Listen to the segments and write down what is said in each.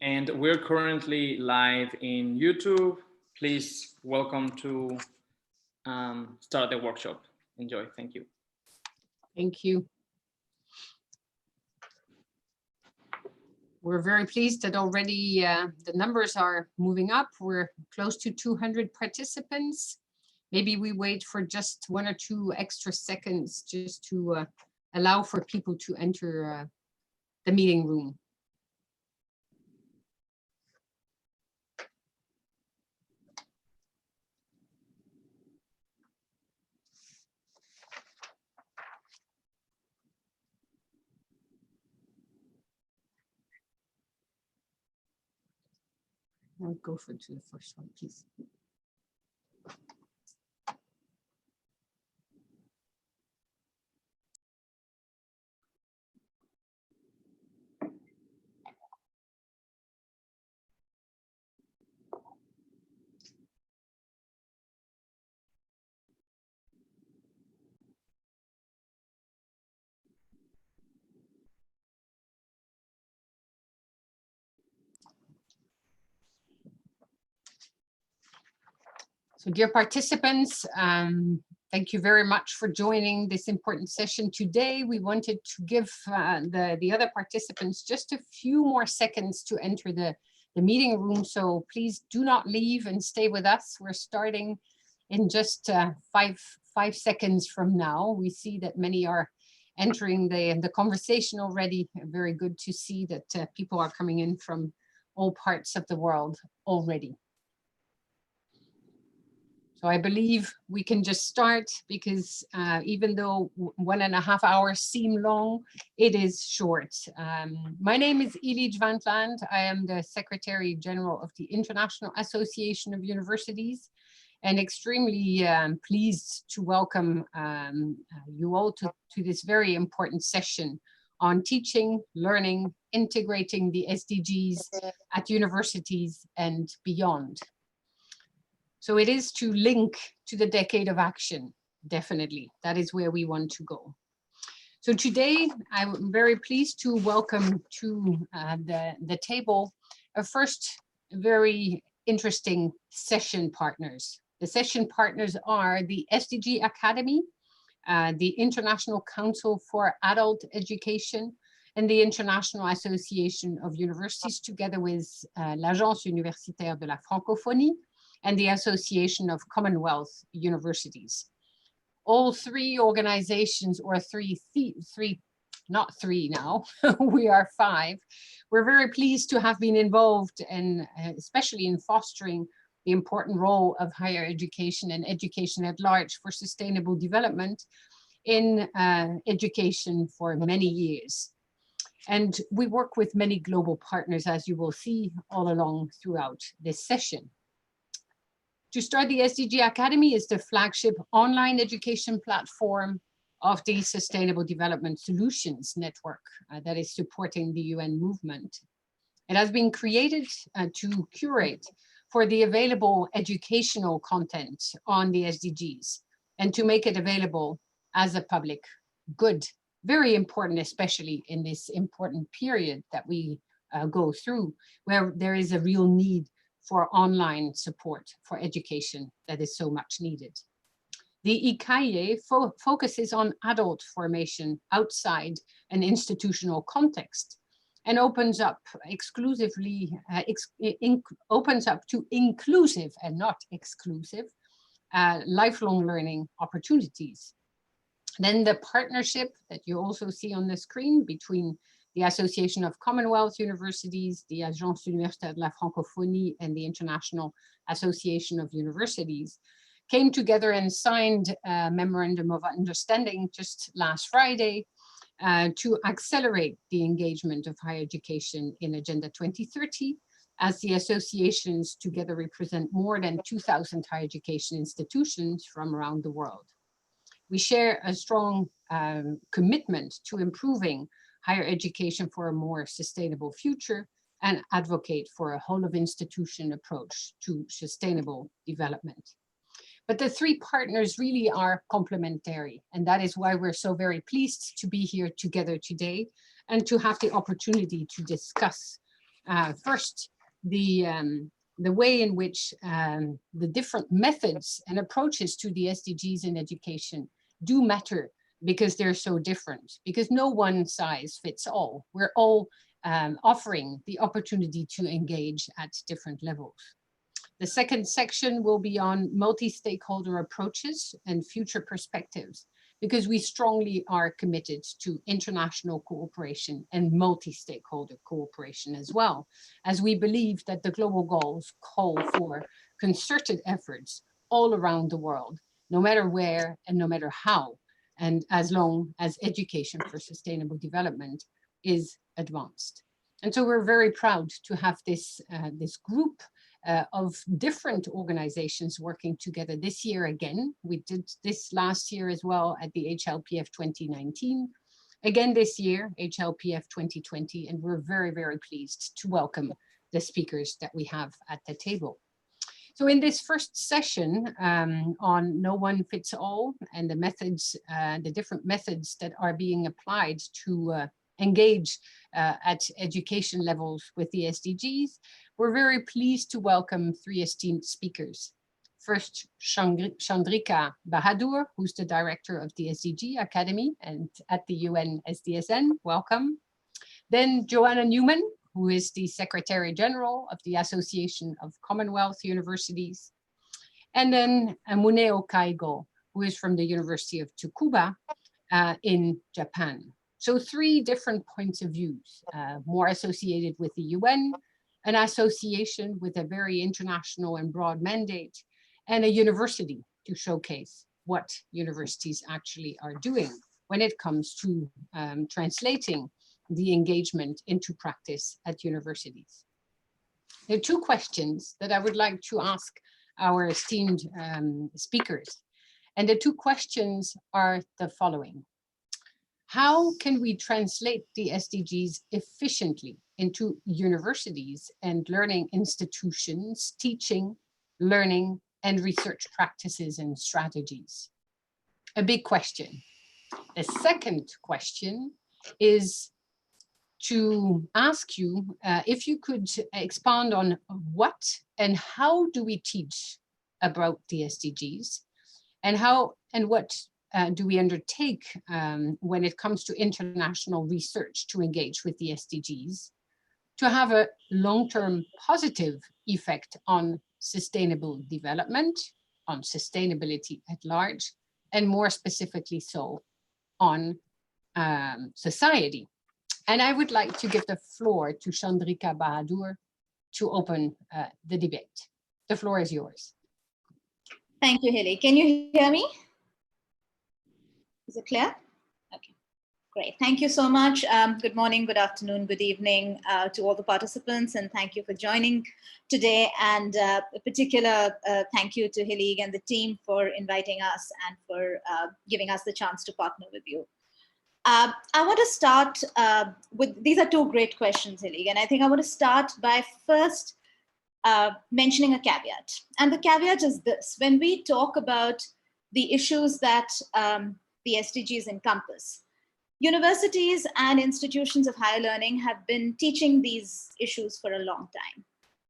And we're currently live in YouTube. Please welcome to start the workshop. Enjoy. Thank you. Thank you. We're very pleased that already the numbers are moving up. We're close to 200 participants. Maybe we wait for just 1 or 2 extra seconds just to allow for people to enter the meeting room. I'll go to the first one, please. So dear participants, thank you very much for joining this important session today. We wanted to give the other participants just a few more seconds to enter the meeting room. So please do not leave and stay with us. We're starting in just five seconds from now. We see that many are entering the conversation already. Very good to see that people are coming in from all parts of the world already. So I believe we can just start because even though 1.5 hours seem long, it is short. My name is Ilige van 't Land. I am the Secretary General of the International Association of Universities and extremely pleased to welcome you all to this very important session on teaching, learning, integrating the SDGs at universities and beyond. So it is to link to the decade of action, definitely. That is where we want to go. So today, I'm very pleased to welcome to the table a first very interesting session partners. The session partners are the SDG Academy, the International Council for Adult Education, and the International Association of Universities, together with l'Agence Universitaire de la Francophonie, and the Association of Commonwealth Universities. All 3 organizations, or not three now, we are 5. We're very pleased to have been involved in, especially in fostering the important role of higher education and education at large for sustainable development in education for many years. And we work with many global partners, as you will see all along throughout this session. To start, the SDG Academy is the flagship online education platform of the Sustainable Development Solutions Network that is supporting the UN movement. It has been created to curate for the available educational content on the SDGs and to make it available as a public good. Very important, especially in this important period that we go through, where there is a real need for online support for education that is so much needed. The ICAIE focuses on adult formation outside an institutional context and opens up exclusively, opens up to inclusive and not exclusive lifelong learning opportunities. Then the partnership that you also see on the screen between the Association of Commonwealth Universities, the Agence Universitaire de la Francophonie, and the International Association of Universities came together and signed a memorandum of understanding just last Friday to accelerate the engagement of higher education in Agenda 2030, as the associations together represent more than 2,000 higher education institutions from around the world. We share a strong commitment to improving higher education for a more sustainable future and advocate for a whole of institution approach to sustainable development. But the 3 partners really are complementary, and that is why we're so very pleased to be here together today and to have the opportunity to discuss First, the way in which the different methods and approaches to the SDGs in education do matter, because they're so different, because no one size fits all. We're all offering the opportunity to engage at different levels. The second section will be on multi-stakeholder approaches and future perspectives, because we strongly are committed to international cooperation and multi-stakeholder cooperation as well, as we believe that the global goals call for concerted efforts all around the world, no matter where and no matter how, and as long as education for sustainable development is advanced. And so we're very proud to have this, this group of different organizations working together this year again. We did this last year as well at the HLPF 2019. Again this year, HLPF 2020, and we're very, very pleased to welcome the speakers that we have at the table. So in this first session on No One Fits All and the methods, the different methods that are being applied to engage at education levels with the SDGs, we're very pleased to welcome three esteemed speakers. First, Chandrika Bahadur, who's the director of the SDG Academy and at the UN SDSN, welcome. Then Joanna Newman, who is the Secretary General of the Association of Commonwealth Universities. And then Muneo Kaigo, who is from the University of Tsukuba in Japan. So three different points of views, more associated with the UN, an association with a very international and broad mandate, and a university to showcase what universities actually are doing when it comes to translating the engagement into practice at universities. There are two questions that I would like to ask our esteemed speakers. And the two questions are the following. How can we translate the SDGs efficiently into universities and learning institutions, teaching, learning, and research practices and strategies? A big question. The second question is to ask you if you could expand on what and how do we teach about the SDGs, and how and what do we undertake when it comes to international research to engage with the SDGs to have a long-term positive effect on sustainable development, on sustainability at large, and more specifically so on society. And I would like to give the floor to Chandrika Bahadur to open the debate. The floor is yours. Thank you, Hilly. Can you hear me? Is it clear? Okay, great. Thank you so much. Good morning, good afternoon, good evening to all the participants, and thank you for joining today. And a particular thank you to Hilly and the team for inviting us and for giving us the chance to partner with you. I want to start with, these are two great questions, Hilly, and I think I want to start by first mentioning a caveat. And the caveat is this: when we talk about the issues that the SDGs encompass, universities and institutions of higher learning have been teaching these issues for a long time.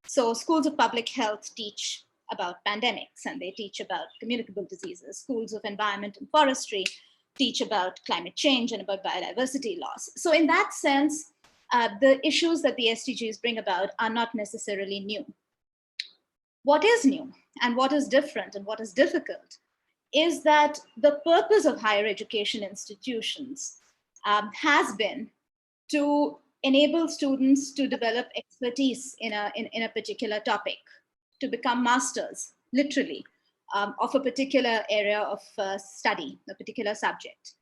So schools of public health teach about pandemics, and they teach about communicable diseases. Schools of environment and forestry teach about climate change and about biodiversity loss. So in that sense, the issues that the SDGs bring about are not necessarily new. What is new and what is different and what is difficult is that the purpose of higher education institutions has been to enable students to develop expertise in a particular topic, to become masters, literally, of a particular area of study, a particular subject.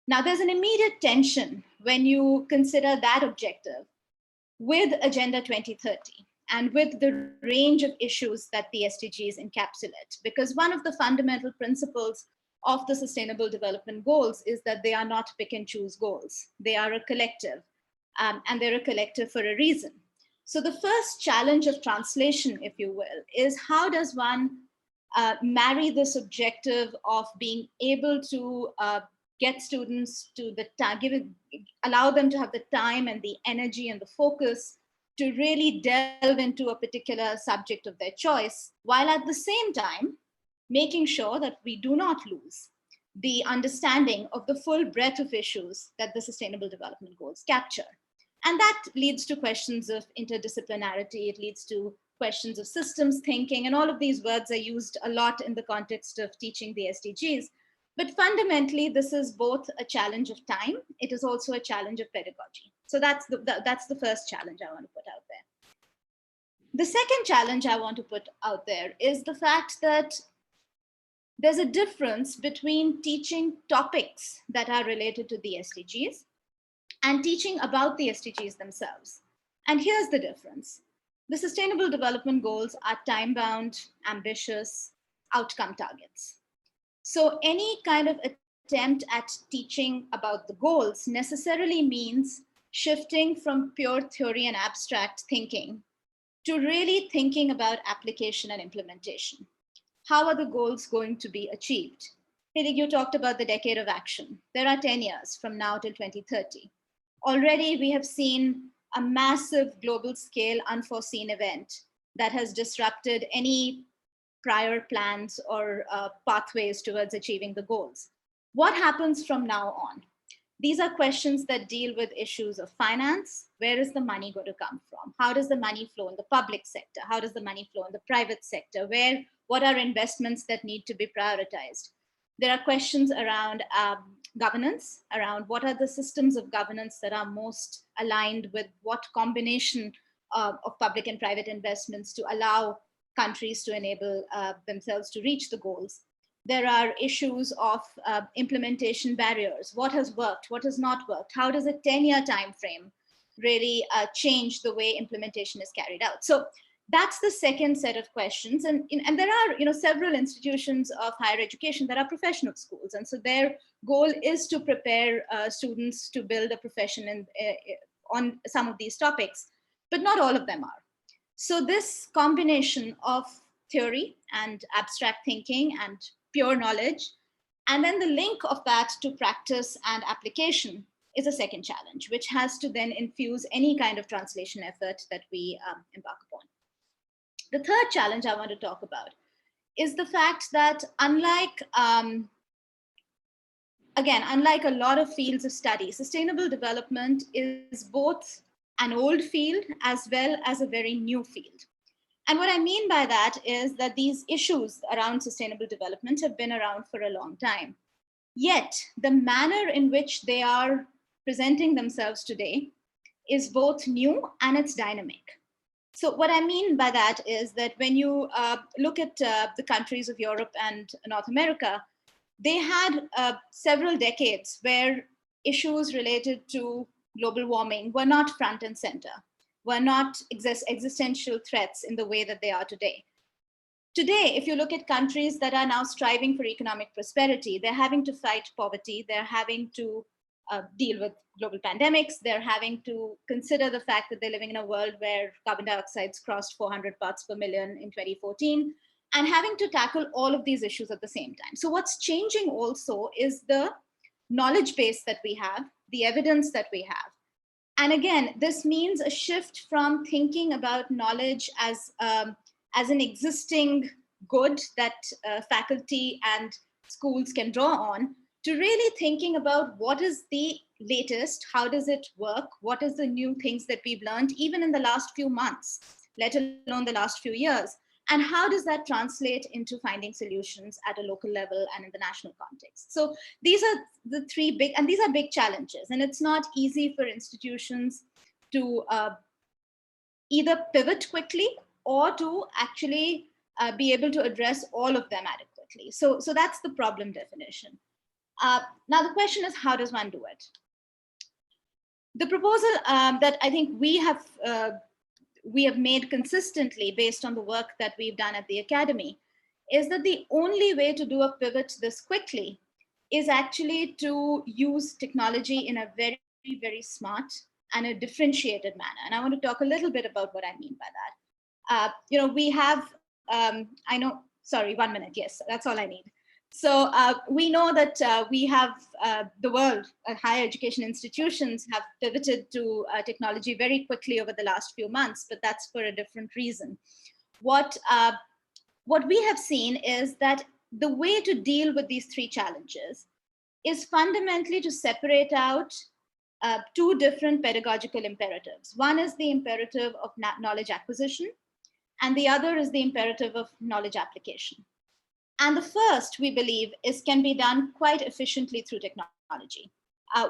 Now, there's an immediate tension when you consider that objective with Agenda 2030 and with the range of issues that the SDGs encapsulate, because one of the fundamental principles of the Sustainable Development Goals is that they are not pick and choose goals. They are a collective, and they're a collective for a reason. So the first challenge of translation, if you will, is how does one marry this objective of being able to get students to allow them to have the time and the energy and the focus to really delve into a particular subject of their choice, while at the same time, making sure that we do not lose the understanding of the full breadth of issues that the Sustainable Development Goals capture. And that leads to questions of interdisciplinarity, it leads to questions of systems thinking, and all of these words are used a lot in the context of teaching the SDGs. But fundamentally, this is both a challenge of time, it is also a challenge of pedagogy. So that's the first challenge I want to put out there. The second challenge I want to put out there is the fact that there's a difference between teaching topics that are related to the SDGs and teaching about the SDGs themselves. And here's the difference. The Sustainable Development Goals are time-bound, ambitious, outcome targets. So any kind of attempt at teaching about the goals necessarily means shifting from pure theory and abstract thinking to really thinking about application and implementation. How are the goals going to be achieved? Hilly, you talked about the decade of action. There are 10 years from now till 2030. Already we have seen a massive global scale unforeseen event that has disrupted any prior plans or pathways towards achieving the goals. What happens from now on? These are questions that deal with issues of finance. Where is the money going to come from? How does the money flow in the public sector? How does the money flow in the private sector? What are investments that need to be prioritized? There are questions around governance, around what are the systems of governance that are most aligned with what combination of public and private investments to allow countries to enable themselves to reach the goals. There are issues of implementation barriers. What has worked? What has not worked? How does a 10-year time frame really change the way implementation is carried out? So that's the second set of questions. And there are several institutions of higher education that are professional schools. And so their goal is to prepare students to build a profession on some of these topics, but not all of them are. So this combination of theory and abstract thinking and pure knowledge, and then the link of that to practice and application is a second challenge, which has to then infuse any kind of translation effort that we embark upon. The third challenge I want to talk about is the fact that unlike a lot of fields of study, sustainable development is both an old field as well as a very new field. And what I mean by that is that these issues around sustainable development have been around for a long time. Yet the manner in which they are presenting themselves today is both new and it's dynamic. So what I mean by that is that when you look at the countries of Europe and North America, they had several decades where issues related to global warming were not front and center, were not existential threats in the way that they are today. Today, if you look at countries that are now striving for economic prosperity, they're having to fight poverty, they're having to deal with global pandemics, they're having to consider the fact that they're living in a world where carbon dioxide's crossed 400 parts per million in 2014, and having to tackle all of these issues at the same time. So what's changing also is the knowledge base that we have, the evidence that we have. And again, this means a shift from thinking about knowledge as an existing good that faculty and schools can draw on, to really thinking about what is the latest, how does it work, what is the new things that we've learned, even in the last few months, let alone the last few years, and how does that translate into finding solutions at a local level and in the national context. So these are the three big, and these are big challenges, and it's not easy for institutions to either pivot quickly or to actually be able to address all of them adequately. So that's the problem definition. Now the question is, how does one do it? The proposal that I think we have made consistently based on the work that we've done at the Academy is that the only way to do a pivot this quickly is actually to use technology in a very, very smart and a differentiated manner. And I want to talk a little bit about what I mean by that. We have, sorry, 1 minute, yes, that's all I need. So we know that we have the world, higher education institutions have pivoted to technology very quickly over the last few months, but that's for a different reason. What we have seen is that the way to deal with these three challenges is fundamentally to separate out two different pedagogical imperatives. One is the imperative of knowledge acquisition, and the other is the imperative of knowledge application. And the first, we believe, can be done quite efficiently through technology.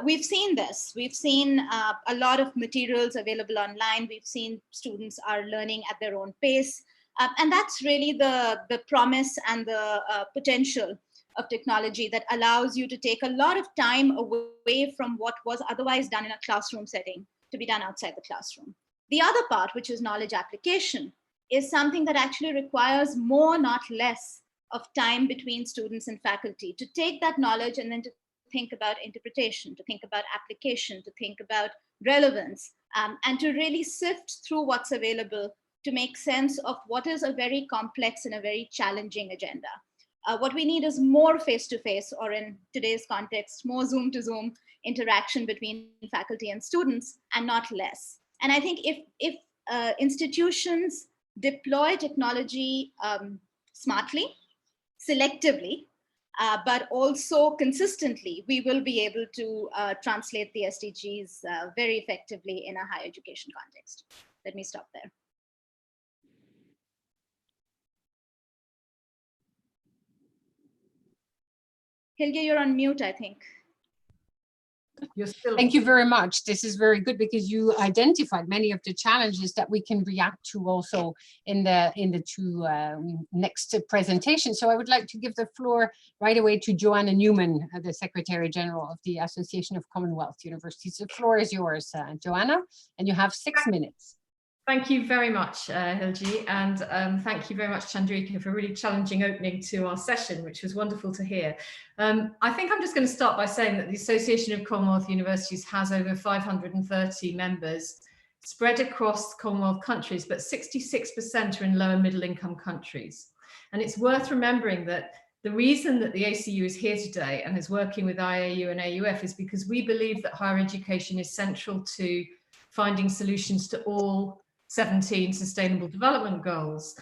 We've seen this. We've seen a lot of materials available online. We've seen students are learning at their own pace. And that's really the promise and the potential of technology that allows you to take a lot of time away from what was otherwise done in a classroom setting to be done outside the classroom. The other part, which is knowledge application, is something that actually requires more, not less, of time between students and faculty to take that knowledge and then to think about interpretation, to think about application, to think about relevance, and to really sift through what's available to make sense of what is a very complex and a very challenging agenda. What we need is more face-to-face, or in today's context, more Zoom-to-Zoom interaction between faculty and students, and not less. And I think if institutions deploy technology smartly, selectively, but also consistently, we will be able to translate the SDGs very effectively in a higher education context. Let me stop there. Hilge, you're on mute, I think. Thank you very much. This is very good because you identified many of the challenges that we can react to also in the two next presentations. So I would like to give the floor right away to Joanna Newman, the Secretary General of the Association of Commonwealth Universities. The floor is yours, Joanna, and you have 6 minutes. Thank you very much, Hilji, and thank you very much, Chandrika, for a really challenging opening to our session, which was wonderful to hear. I think I'm just going to start by saying that the Association of Commonwealth Universities has over 530 members spread across Commonwealth countries, but 66% are in low and middle income countries. And it's worth remembering that the reason that the ACU is here today and is working with IAU and AUF is because we believe that higher education is central to finding solutions to all 17 Sustainable Development Goals.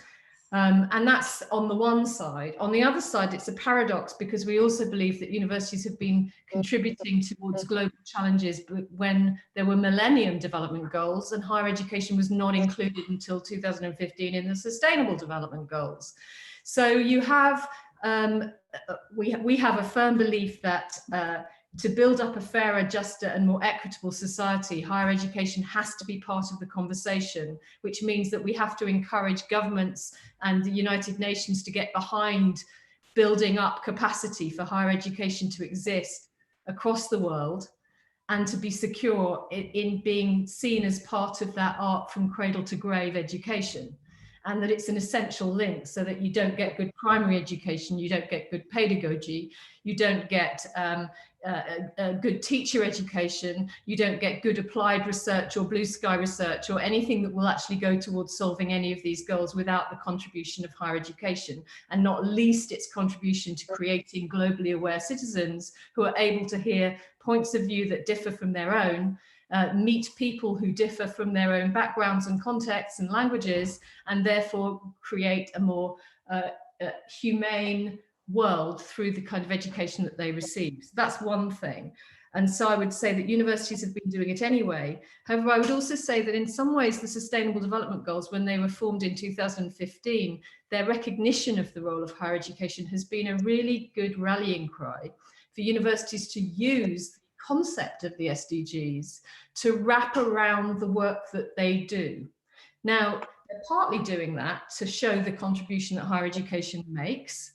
And that's on the one side. On the other side, it's a paradox because we also believe that universities have been contributing towards global challenges when there were Millennium Development Goals, and higher education was not included until 2015 in the Sustainable Development Goals. So you have, we have a firm belief that to build up a fairer, juster and more equitable society, higher education has to be part of the conversation, which means that we have to encourage governments and the United Nations to get behind building up capacity for higher education to exist across the world and to be secure in being seen as part of that art from cradle to grave education. And that it's an essential link so that you don't get good primary education, you don't get good pedagogy, you don't get a good teacher education, you don't get good applied research or blue sky research or anything that will actually go towards solving any of these goals without the contribution of higher education, and not least its contribution to creating globally aware citizens who are able to hear points of view that differ from their own, meet people who differ from their own backgrounds and contexts and languages, and therefore create a more humane world through the kind of education that they receive. So that's one thing. And so I would say that universities have been doing it anyway. However, I would also say that in some ways the Sustainable Development Goals, when they were formed in 2015, their recognition of the role of higher education has been a really good rallying cry for universities to use the concept of the SDGs to wrap around the work that they do. Now, they're partly doing that to show the contribution that higher education makes,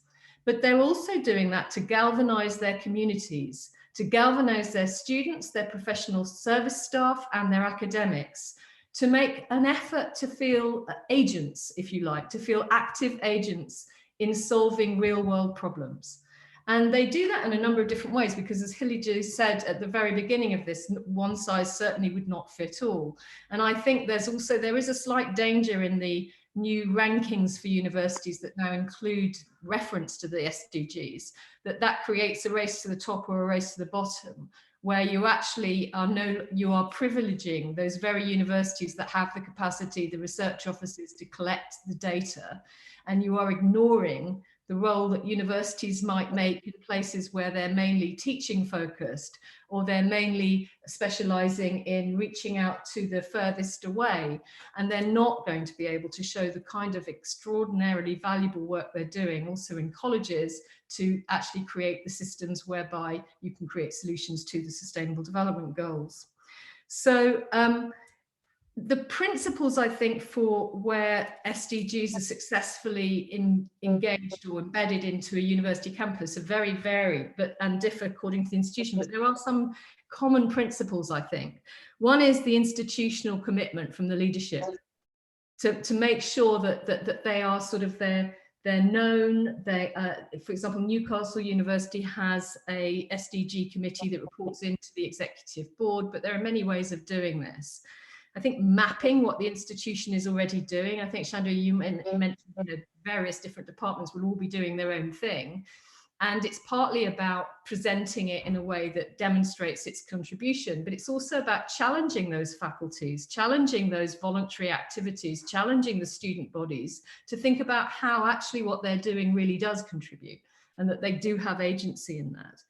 but they're also doing that to galvanize their communities, to galvanize their students, their professional service staff, and their academics, to make an effort to feel agents, if you like, to feel active agents in solving real world problems. And they do that in a number of different ways, because as Hilji said at the very beginning of this, one size certainly would not fit all. And I think there is a slight danger in the new rankings for universities that now include reference to the SDGs, that creates a race to the top or a race to the bottom, where you actually you are privileging those very universities that have the capacity, the research offices to collect the data, and you are ignoring the role that universities might make in places where they're mainly teaching focused, or they're mainly specializing in reaching out to the furthest away, and they're not going to be able to show the kind of extraordinarily valuable work they're doing also in colleges to actually create the systems whereby you can create solutions to the Sustainable Development Goals. So the principles, I think, for where SDGs are successfully engaged or embedded into a university campus are very varied and differ according to the institution, but there are some common principles, I think. One is the institutional commitment from the leadership to make sure that they are sort of they're known. For example, Newcastle University has a SDG committee that reports into the executive board, but there are many ways of doing this. I think mapping what the institution is already doing. I think, Chandra, you mentioned various different departments will all be doing their own thing. And it's partly about presenting it in a way that demonstrates its contribution, but it's also about challenging those faculties, challenging those voluntary activities, challenging the student bodies to think about how actually what they're doing really does contribute and that they do have agency in that.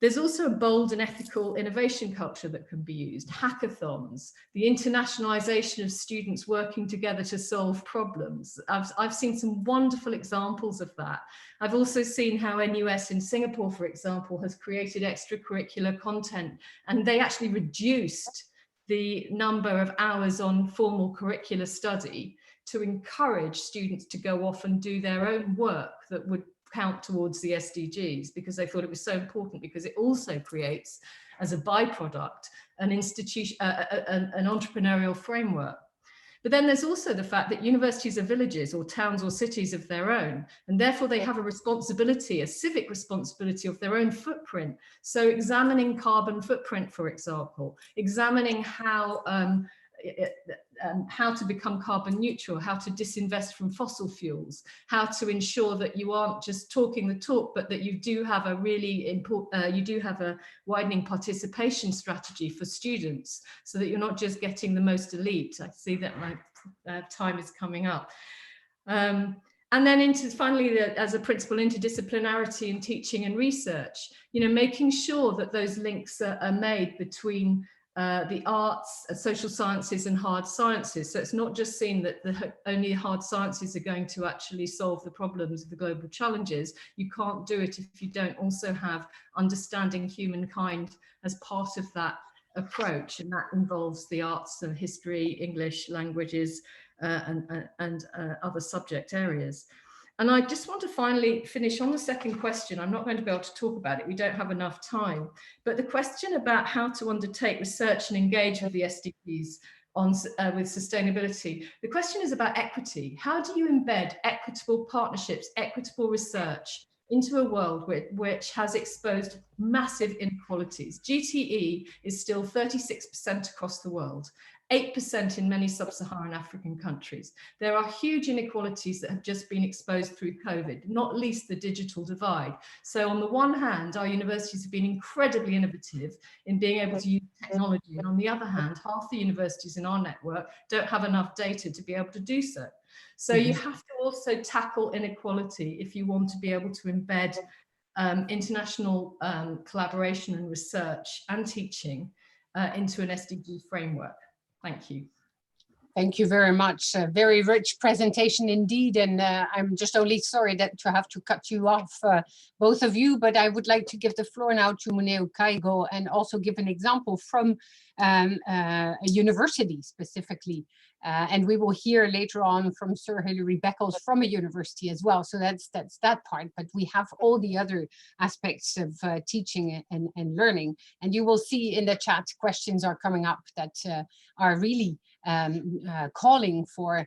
There's also a bold and ethical innovation culture that can be used. Hackathons, the internationalization of students working together to solve problems. I've seen some wonderful examples of that. I've also seen how NUS in Singapore, for example, has created extracurricular content, and they actually reduced the number of hours on formal curricular study to encourage students to go off and do their own work that would count towards the SDGs, because they thought it was so important, because it also creates, as a byproduct, an institution, an entrepreneurial framework. But then there's also the fact that universities are villages or towns or cities of their own, and therefore they have a responsibility, a civic responsibility of their own footprint. So examining carbon footprint, for example, examining how to become carbon neutral, how to disinvest from fossil fuels, how to ensure that you aren't just talking the talk, but that you do have a really important, you do have a widening participation strategy for students, so that you're not just getting the most elite. I see that my time is coming up. And then finally, as a principle, interdisciplinarity in teaching and research, making sure that those links are made between the arts, social sciences and hard sciences. So it's not just seen that only hard sciences are going to actually solve the problems of the global challenges. You can't do it if you don't also have understanding humankind as part of that approach. And that involves the arts and history, English, languages, and other subject areas. And I just want to finally finish on the second question. I'm not going to be able to talk about it. We don't have enough time. But the question about how to undertake research and engage with the SDGs with sustainability, the question is about equity. How do you embed equitable partnerships, equitable research into a world which has exposed massive inequalities? GTE is still 36% across the world. 8% in many sub-Saharan African countries. There are huge inequalities that have just been exposed through COVID, not least the digital divide. So on the one hand, our universities have been incredibly innovative in being able to use technology. And on the other hand, half the universities in our network don't have enough data to be able to do so. So you have to also tackle inequality if you want to be able to embed international collaboration and research and teaching into an SDG framework. Thank you. Thank you very much. A very rich presentation indeed. And I'm just only sorry that to have to cut you off, both of you, but I would like to give the floor now to Muneo Kaigo and also give an example from a university specifically. And we will hear later on from Sir Hilary Beckles from a university as well. So that's that part, but we have all the other aspects of teaching and learning. And you will see in the chat questions are coming up that are really calling for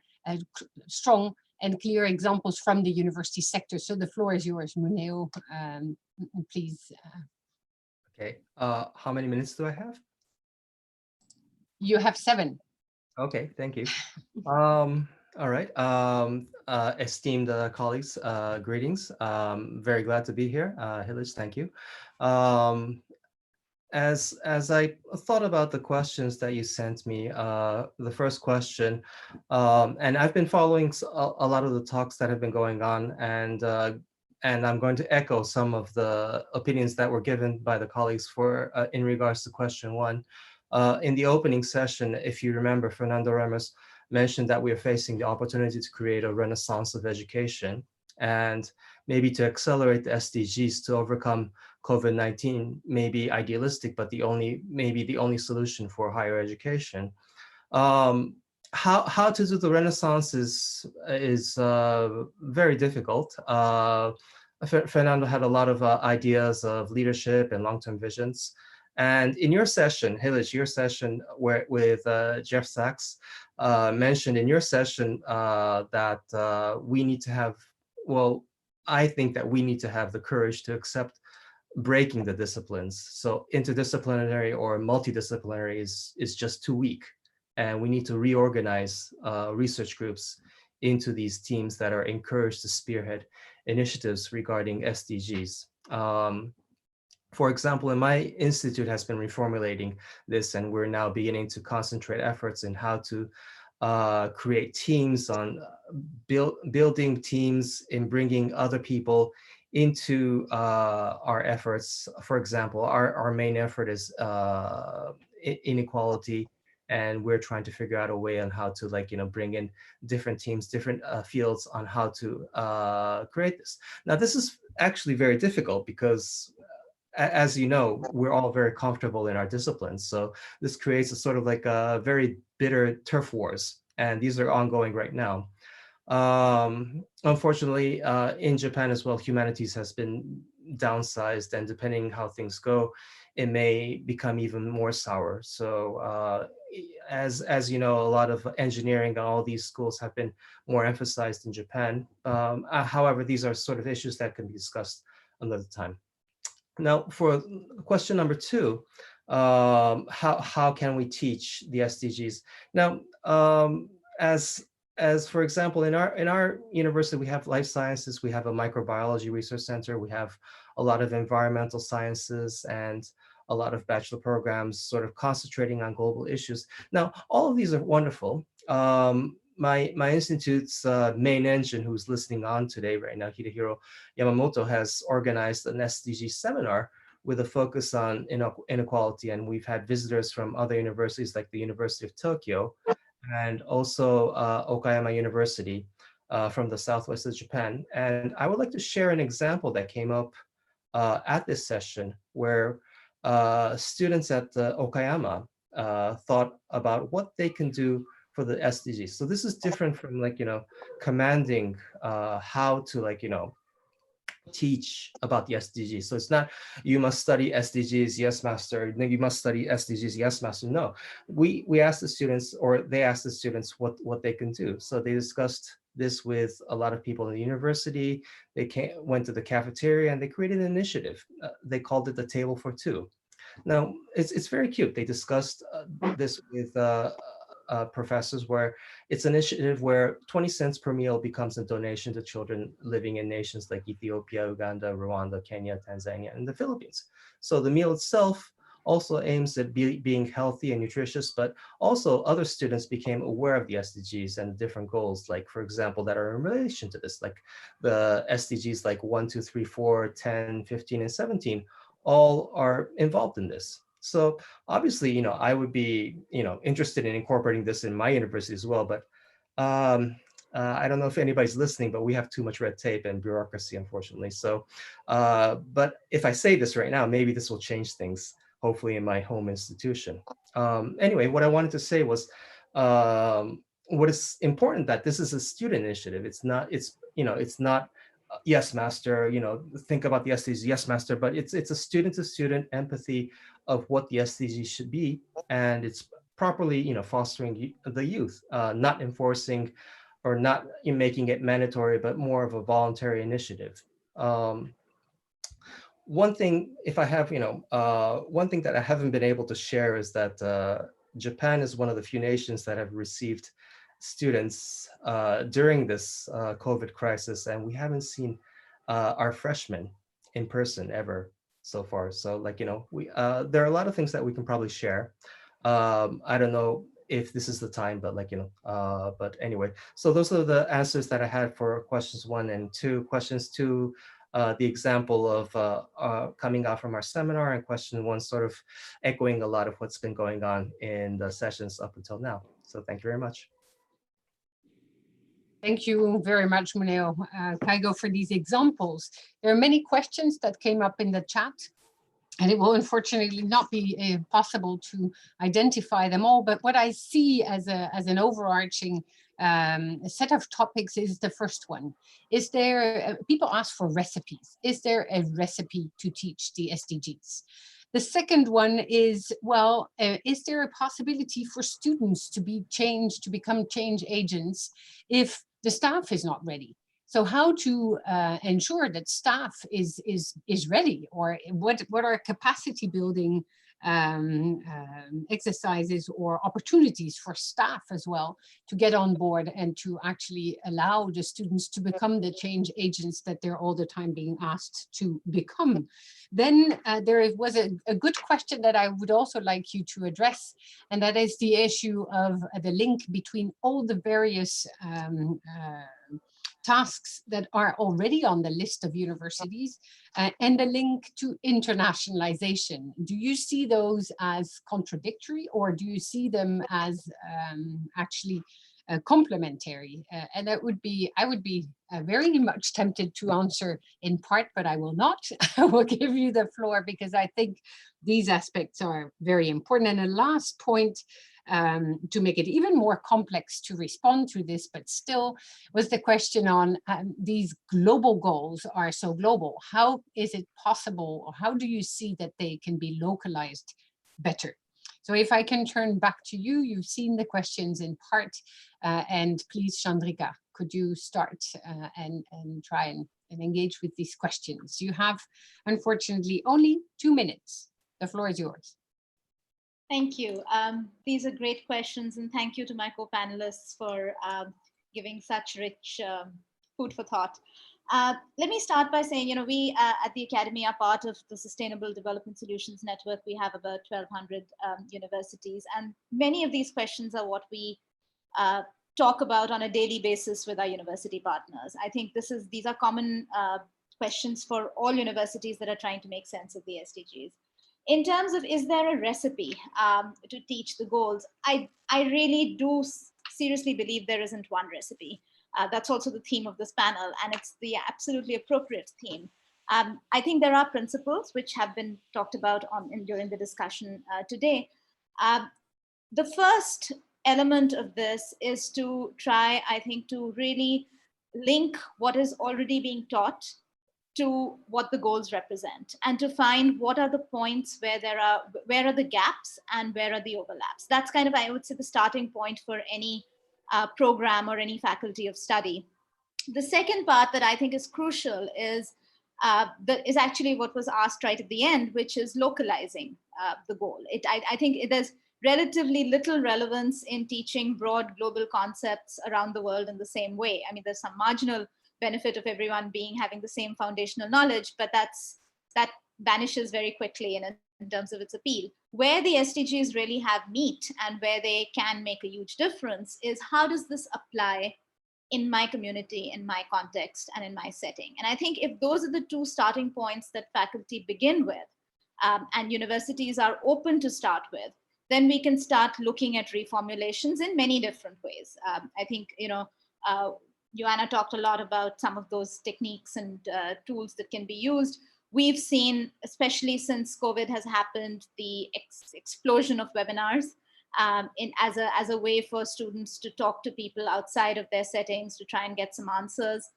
strong and clear examples from the university sector. So the floor is yours, Muneo, please. Okay, how many minutes do I have? You have 7. Okay, thank you. All right. Esteemed colleagues, greetings. Very glad to be here. Hilish, thank you. Um, as I thought about the questions that you sent me, the first question, and I've been following a lot of the talks that have been going on, and I'm going to echo some of the opinions that were given by the colleagues for in regards to question one. In the opening session, if you remember, Fernando Ramos mentioned that we are facing the opportunity to create a renaissance of education and maybe to accelerate the SDGs to overcome COVID-19 may be idealistic, but maybe the only solution for higher education. How to do the Renaissance is very difficult. Fernando had a lot of ideas of leadership and long-term visions. And in your session, Hilish, your session with Jeff Sachs mentioned in your session that we need to have, well, I think that we need to have the courage to accept breaking the disciplines. So interdisciplinary or multidisciplinary is just too weak. And we need to reorganize research groups into these teams that are encouraged to spearhead initiatives regarding SDGs. For example, in my institute has been reformulating this, and we're now beginning to concentrate efforts in how to create teams on building teams in bringing other people into our efforts. For example, our main effort is inequality, and we're trying to figure out a way on how to bring in different teams, different fields on how to create this. Now, this is actually very difficult because as you know, we're all very comfortable in our disciplines. So this creates a sort of like a very bitter turf wars, and these are ongoing right now. Unfortunately, in Japan as well, humanities has been downsized, and depending how things go, it may become even more sour. So as you know, a lot of engineering and all these schools have been more emphasized in Japan. However, these are sort of issues that can be discussed another time. Now, for question number two, how can we teach the SDGs? Now, as for example, in our university, we have life sciences, we have a microbiology research center, we have a lot of environmental sciences, and a lot of bachelor programs sort of concentrating on global issues. Now, all of these are wonderful. My institute's main engine, who's listening on today right now, Hidehiro Yamamoto, has organized an SDG seminar with a focus on inequality, and we've had visitors from other universities like the University of Tokyo and also Okayama University from the southwest of Japan. And I would like to share an example that came up at this session where students at Okayama thought about what they can do for the SDGs. So this is different from commanding how to teach about the SDGs. So it's not you must study SDGs, yes master, then you must study SDGs, yes master. No, we asked the students, or they asked the students what they can do. So they discussed this with a lot of people in the university. They went to the cafeteria and they created an initiative. They called it the Table for Two. Now, it's very cute. They discussed this with professors, where it's an initiative where 20 cents per meal becomes a donation to children living in nations like Ethiopia, Uganda, Rwanda, Kenya, Tanzania, and the Philippines. So the meal itself also aims at being healthy and nutritious, but also other students became aware of the SDGs and different goals, like, for example, that are in relation to this, like the SDGs like 1, 2, 3, 4, 10, 15, and 17, all are involved in this. So obviously, I would be, interested in incorporating this in my university as well. But I don't know if anybody's listening, but we have too much red tape and bureaucracy, unfortunately. So, but if I say this right now, maybe this will change things, hopefully in my home institution. Anyway, what I wanted to say was, what is important that this is a student initiative. It's not, yes, master, think about the SDGs, yes, master, but it's a student-to-student empathy of what the SDGs should be, and it's properly, fostering the youth, not enforcing or not making it mandatory, but more of a voluntary initiative. One thing, if I have, one thing that I haven't been able to share is that Japan is one of the few nations that have received students during this COVID crisis, and we haven't seen our freshmen in person ever so far. So like, you know, there are a lot of things that we can probably share. I don't know if this is the time, but like, you know, but anyway, so those are the answers that I had for questions 1 and 2. Questions 2, the example of coming out from our seminar, and question 1 sort of echoing a lot of what's been going on in the sessions up until now. So thank you very much. Thank you very much, Muneo, Kaigo, for these examples. There are many questions that came up in the chat, and it will unfortunately not be possible to identify them all. But what I see as an overarching set of topics is the first one. Is there, people ask for recipes. Is there a recipe to teach the SDGs? The second one is, well, is there a possibility for students to be changed, to become change agents if the staff is not ready? So how to ensure that staff is ready, or what are capacity building exercises or opportunities for staff as well to get on board and to actually allow the students to become the change agents that they're all the time being asked to become. Then there was a good question that I would also like you to address, and that is the issue of the link between all the various tasks that are already on the list of universities and the link to internationalization. Do you see those as contradictory, or do you see them as actually complementary? And that would be, I would be very much tempted to answer in part, but I will not. I will give you the floor because I think these aspects are very important. And a last point, to make it even more complex to respond to this, but still, was the question on these global goals are so global. How is it possible, or how do you see that they can be localized better? So if I can turn back to you, you've seen the questions in part, and please, Chandrika, could you start and try and engage with these questions? You have, unfortunately, only 2 minutes. The floor is yours. Thank you. These are great questions, and thank you to my co-panelists for giving such rich food for thought. Let me start by saying, you know, we at the Academy are part of the Sustainable Development Solutions Network. We have about 1,200 universities, and many of these questions are what we talk about on a daily basis with our university partners. I think these are common questions for all universities that are trying to make sense of the SDGs. In terms of, is there a recipe to teach the goals? I really do seriously believe there isn't one recipe. That's also the theme of this panel, and it's the absolutely appropriate theme. I think there are principles which have been talked about during the discussion today. The first element of this is to try, I think, to really link what is already being taught to what the goals represent, and to find what are the points where are the gaps and where are the overlaps. That's kind of, I would say, the starting point for any program or any faculty of study. The second part that I think is crucial is actually what was asked right at the end, which is localizing the goal. I think there's relatively little relevance in teaching broad global concepts around the world in the same way. I mean, there's some marginal benefit of everyone having the same foundational knowledge, but that vanishes very quickly in terms of its appeal. Where the SDGs really have meat and where they can make a huge difference is, how does this apply in my community, in my context, and in my setting? And I think if those are the two starting points that faculty begin with, and universities are open to start with, then we can start looking at reformulations in many different ways. I think, you know, Joanna talked a lot about some of those techniques and tools that can be used. We've seen, especially since COVID has happened, the explosion of webinars as a way for students to talk to people outside of their settings to try and get some answers.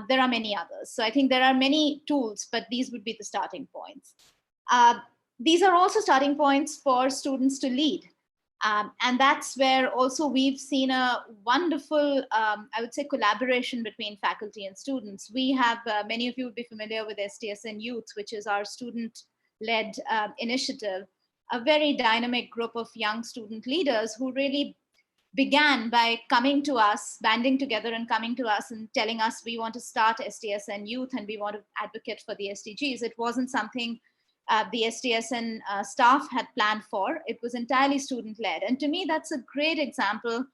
There are many others. So I think there are many tools, but these would be the starting points. These are also starting points for students to lead. And that's where also we've seen a wonderful, I would say, collaboration between faculty and students. We have, many of you would be familiar with STSN Youth, which is our student-led initiative, a very dynamic group of young student leaders who really began by coming to us, banding together and coming to us and telling us we want to start SDSN Youth and we want to advocate for the SDGs. It wasn't something the SDSN staff had planned for. It was entirely student-led. And to me, that's a great example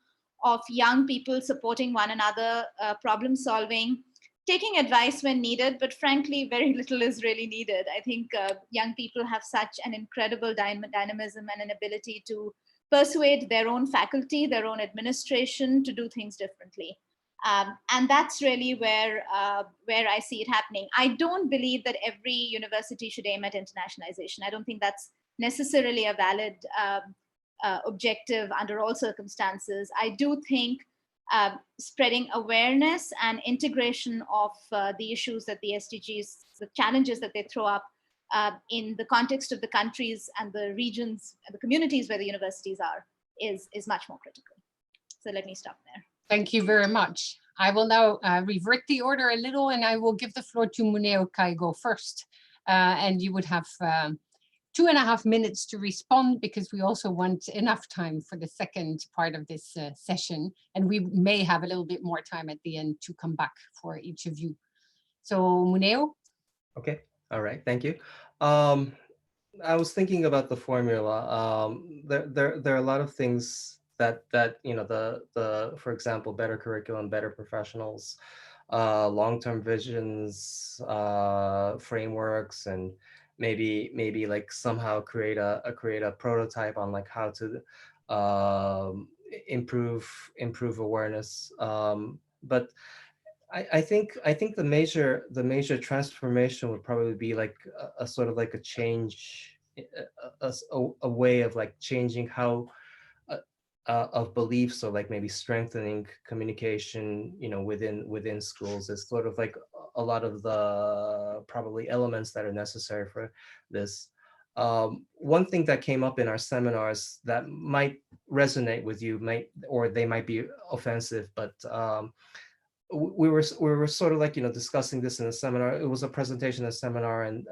of young people supporting one another, problem solving, taking advice when needed, but frankly, very little is really needed. I think young people have such an incredible dynamism and an ability to persuade their own faculty, their own administration to do things differently. And that's really where I see it happening. I don't believe that every university should aim at internationalization. I don't think that's necessarily a valid objective under all circumstances. I do think spreading awareness and integration of the issues that the SDGs, the challenges that they throw up in the context of the countries and the regions, and the communities where the universities are, is much more critical. So let me stop there. Thank you very much. I will now revert the order a little, and I will give the floor to Muneo Kaigo first. And you would have 2.5 minutes to respond, because we also want enough time for the second part of this session. And we may have a little bit more time at the end to come back for each of you. So Muneo? Okay, all right, thank you. I was thinking about the formula. There are a lot of things that you know, the for example, better curriculum, better professionals, long-term visions, frameworks, and maybe like somehow create a prototype on like how to improve awareness. But I think the major transformation would probably be like a sort of like a change, a way of like changing how of beliefs, or like maybe strengthening communication, you know, within schools. Is sort of like a lot of the probably elements that are necessary for this. One thing that came up in our seminars that might resonate with you, or they might be offensive, but we were sort of like, you know, discussing this in a seminar. It was a presentation, a seminar, and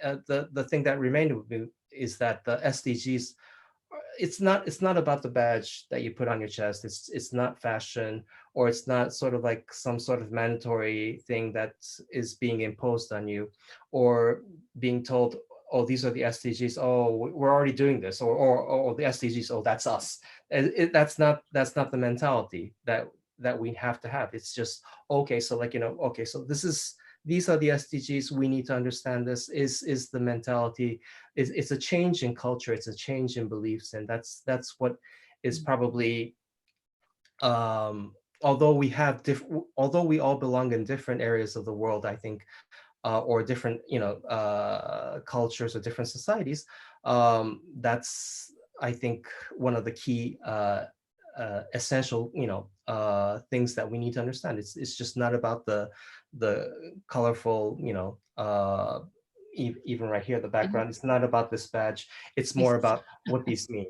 the thing that remained with me is that the SDGs, it's not about the badge that you put on your chest. It's not fashion, or it's not sort of like some sort of mandatory thing that is being imposed on you, or being told, oh, these are the SDGs. Oh, we're already doing this, or the SDGs. Oh, that's us. That's not the mentality that we have to have. It's just, okay, so like, you know, okay, so these are the SDGs. We need to understand this. Is the mentality. It's a change in culture. It's a change in beliefs, and that's what is probably. Although we all belong in different areas of the world, I think, or different, you know, cultures or different societies. That's, I think, one of the key essential, you know, things that we need to understand. It's just not about the colorful, you know, even right here, the background. It's not about this badge. It's more about what these mean.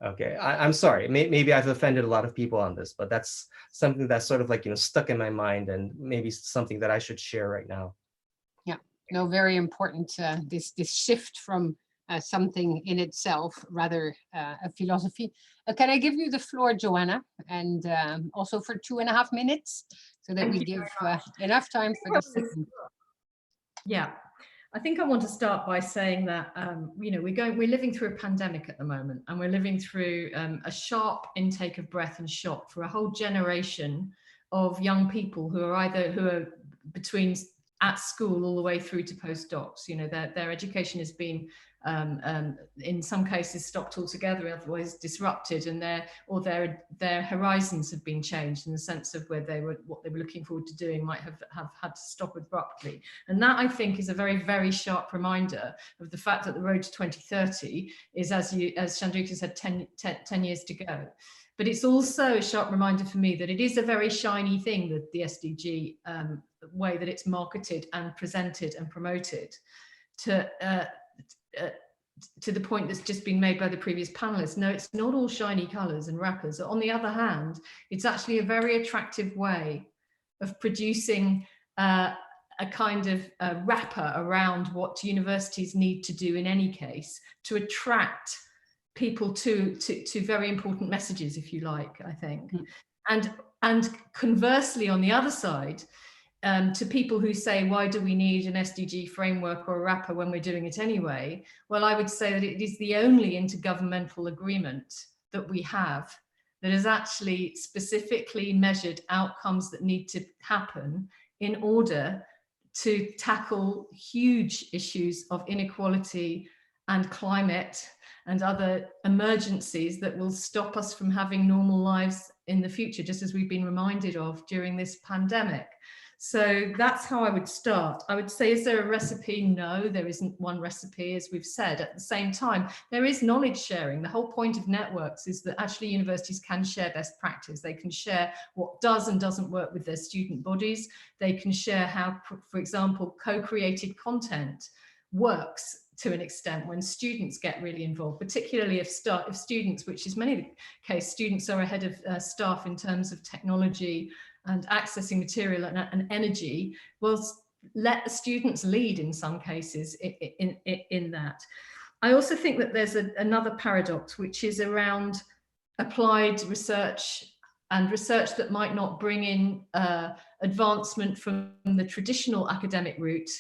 Okay, I'm sorry. Maybe I've offended a lot of people on this, but that's something that's sort of like, you know, stuck in my mind, and maybe something that I should share right now. Yeah, no, very important. This shift from something in itself, rather a philosophy. Can I give you the floor, Joanna, and also for 2.5 minutes, so that we give enough time for the second. Yeah, I think I want to start by saying that you know, we're living through a pandemic at the moment, and we're living through a sharp intake of breath and shock for a whole generation of young people who are between at school all the way through to postdocs. You know, their education has been in some cases stopped altogether, otherwise disrupted, and their horizons have been changed in the sense of what they were looking forward to doing might have had to stop abruptly. And that, I think, is a very, very sharp reminder of the fact that the road to 2030 is, as Chandrika said, 10 years to go. But it's also a sharp reminder for me that it is a very shiny thing, that the SDG way that it's marketed and presented and promoted, to the point that's just been made by the previous panelists. No, it's not all shiny colours and wrappers. On the other hand, it's actually a very attractive way of producing a kind of wrapper around what universities need to do in any case to attract people to very important messages, if you like, I think. And conversely, on the other side, to people who say, why do we need an SDG framework or a wrapper when we're doing it anyway? Well, I would say that it is the only intergovernmental agreement that we have that has actually specifically measured outcomes that need to happen in order to tackle huge issues of inequality and climate and other emergencies that will stop us from having normal lives in the future, just as we've been reminded of during this pandemic. So that's how I would start. I would say, is there a recipe? No, there isn't one recipe, as we've said. At the same time, there is knowledge sharing. The whole point of networks is that actually universities can share best practice. They can share what does and doesn't work with their student bodies. They can share how, for example, co-created content works to an extent when students get really involved, particularly if students, which is many of the case, students are ahead of staff in terms of technology and accessing material and energy, will let the students lead in some cases in that. I also think that there's another paradox, which is around applied research and research that might not bring in advancement from the traditional academic route.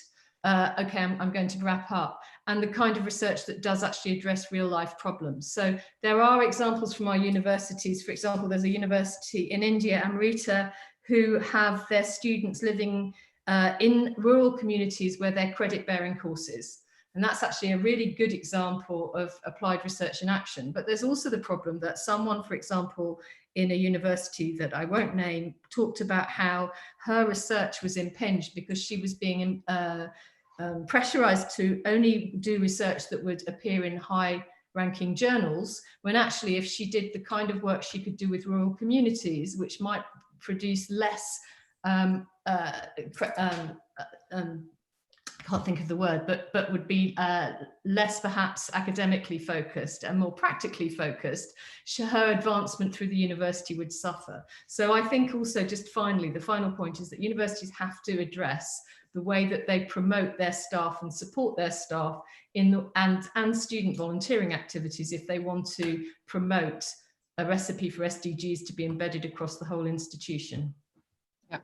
Okay, I'm going to wrap up. And the kind of research that does actually address real life problems. So there are examples from our universities. For example, there's a university in India, Amrita, who have their students living in rural communities where they're credit-bearing courses. And that's actually a really good example of applied research in action. But there's also the problem that someone, for example, in a university that I won't name, talked about how her research was impinged because she was being pressurized to only do research that would appear in high-ranking journals, when actually if she did the kind of work she could do with rural communities, which might produce less, can't think of the word, but would be less perhaps academically focused and more practically focused, her advancement through the university would suffer. So I think also, just finally, the final point is that universities have to address the way that they promote their staff and support their staff and student volunteering activities if they want to promote a recipe for SDGs to be embedded across the whole institution. Yeah.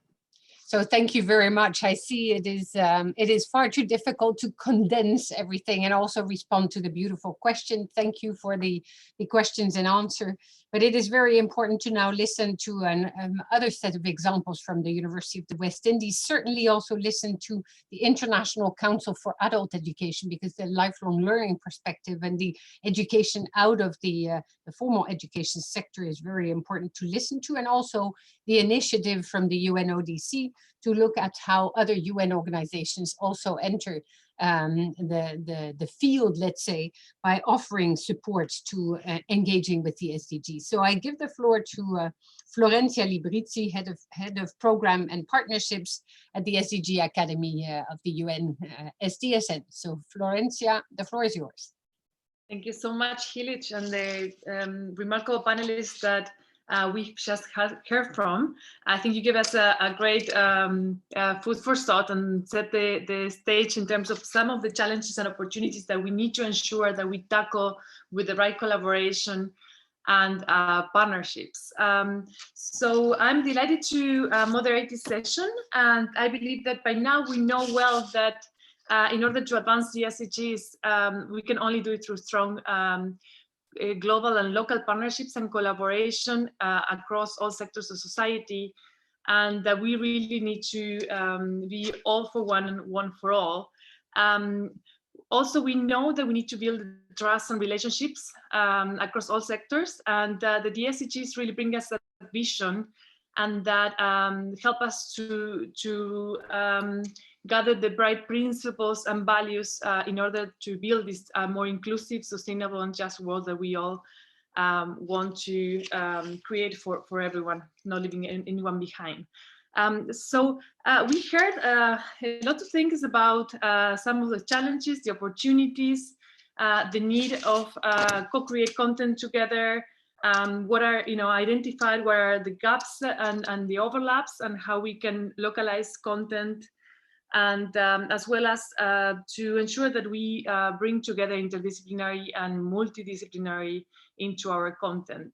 So thank you very much. I see it is far too difficult to condense everything and also respond to the beautiful question. Thank you for the questions and answer. But it is very important to now listen to an other set of examples from the University of the West Indies. Certainly also listen to the International Council for Adult Education, because the lifelong learning perspective and the education out of the formal education sector is very important to listen to, and also the initiative from the UNODC to look at how other UN organizations also enter the field, let's say, by offering support to engaging with the SDGs. So I give the floor to Florencia Librizzi, head of program and partnerships at the SDG Academy of the UN SDSN. So Florencia, the floor is yours. Thank you so much, Hilich, and the remarkable panelists that we've just heard from. I think you gave us a great food for thought and set the stage in terms of some of the challenges and opportunities that we need to ensure that we tackle with the right collaboration and partnerships. So I'm delighted to moderate this session, and I believe that by now we know well that in order to advance the SDGs, we can only do it through strong global and local partnerships and collaboration across all sectors of society, and that we really need to be all for one and one for all. Also, we know that we need to build trust and relationships across all sectors, and the SDGs really bring us that vision, and that help us to gather the right principles and values in order to build this more inclusive, sustainable, and just world that we all want to create for everyone, not leaving anyone behind. So we heard a lot of things about some of the challenges, the opportunities, the need of co-create content together, what are, identified, where are the gaps and the overlaps, and how we can localize content and as well as to ensure that we bring together interdisciplinary and multidisciplinary into our content,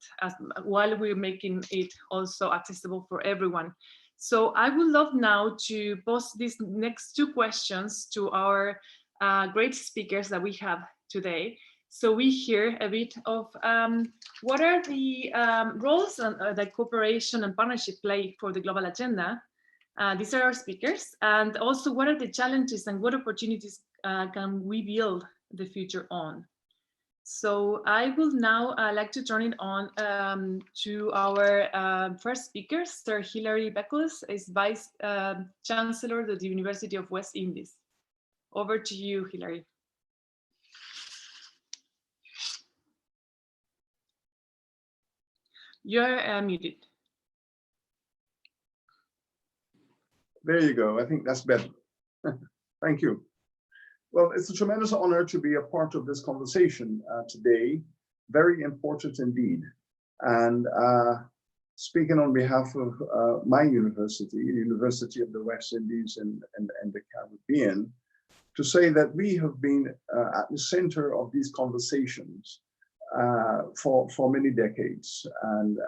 while we're making it also accessible for everyone. So I would love now to pose these next two questions to our great speakers that we have today. So we hear a bit of what are the roles that cooperation and partnership play for the global agenda. These are our speakers, and also what are the challenges and what opportunities can we build the future on. So I will now like to turn it on to our first speaker, Sir Hilary Beckles, is Vice Chancellor at the University of West Indies. Over to you, Hilary. You're muted. There you go. I think that's better. Thank you. Well, it's a tremendous honor to be a part of this conversation today. Very important indeed. And speaking on behalf of my university, University of the West Indies and the Caribbean, to say that we have been at the center of these conversations for many decades. And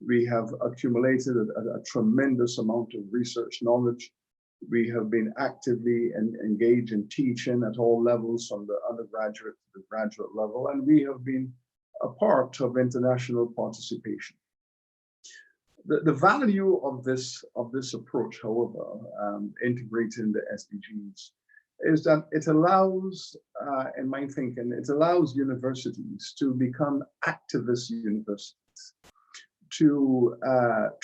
we have accumulated a tremendous amount of research knowledge. We have been actively engaged in teaching at all levels, from the undergraduate to the graduate level, and we have been a part of international participation. The value of this approach, however, integrating the SDGs, is that it allows, in my thinking, it allows universities to become activist universities, to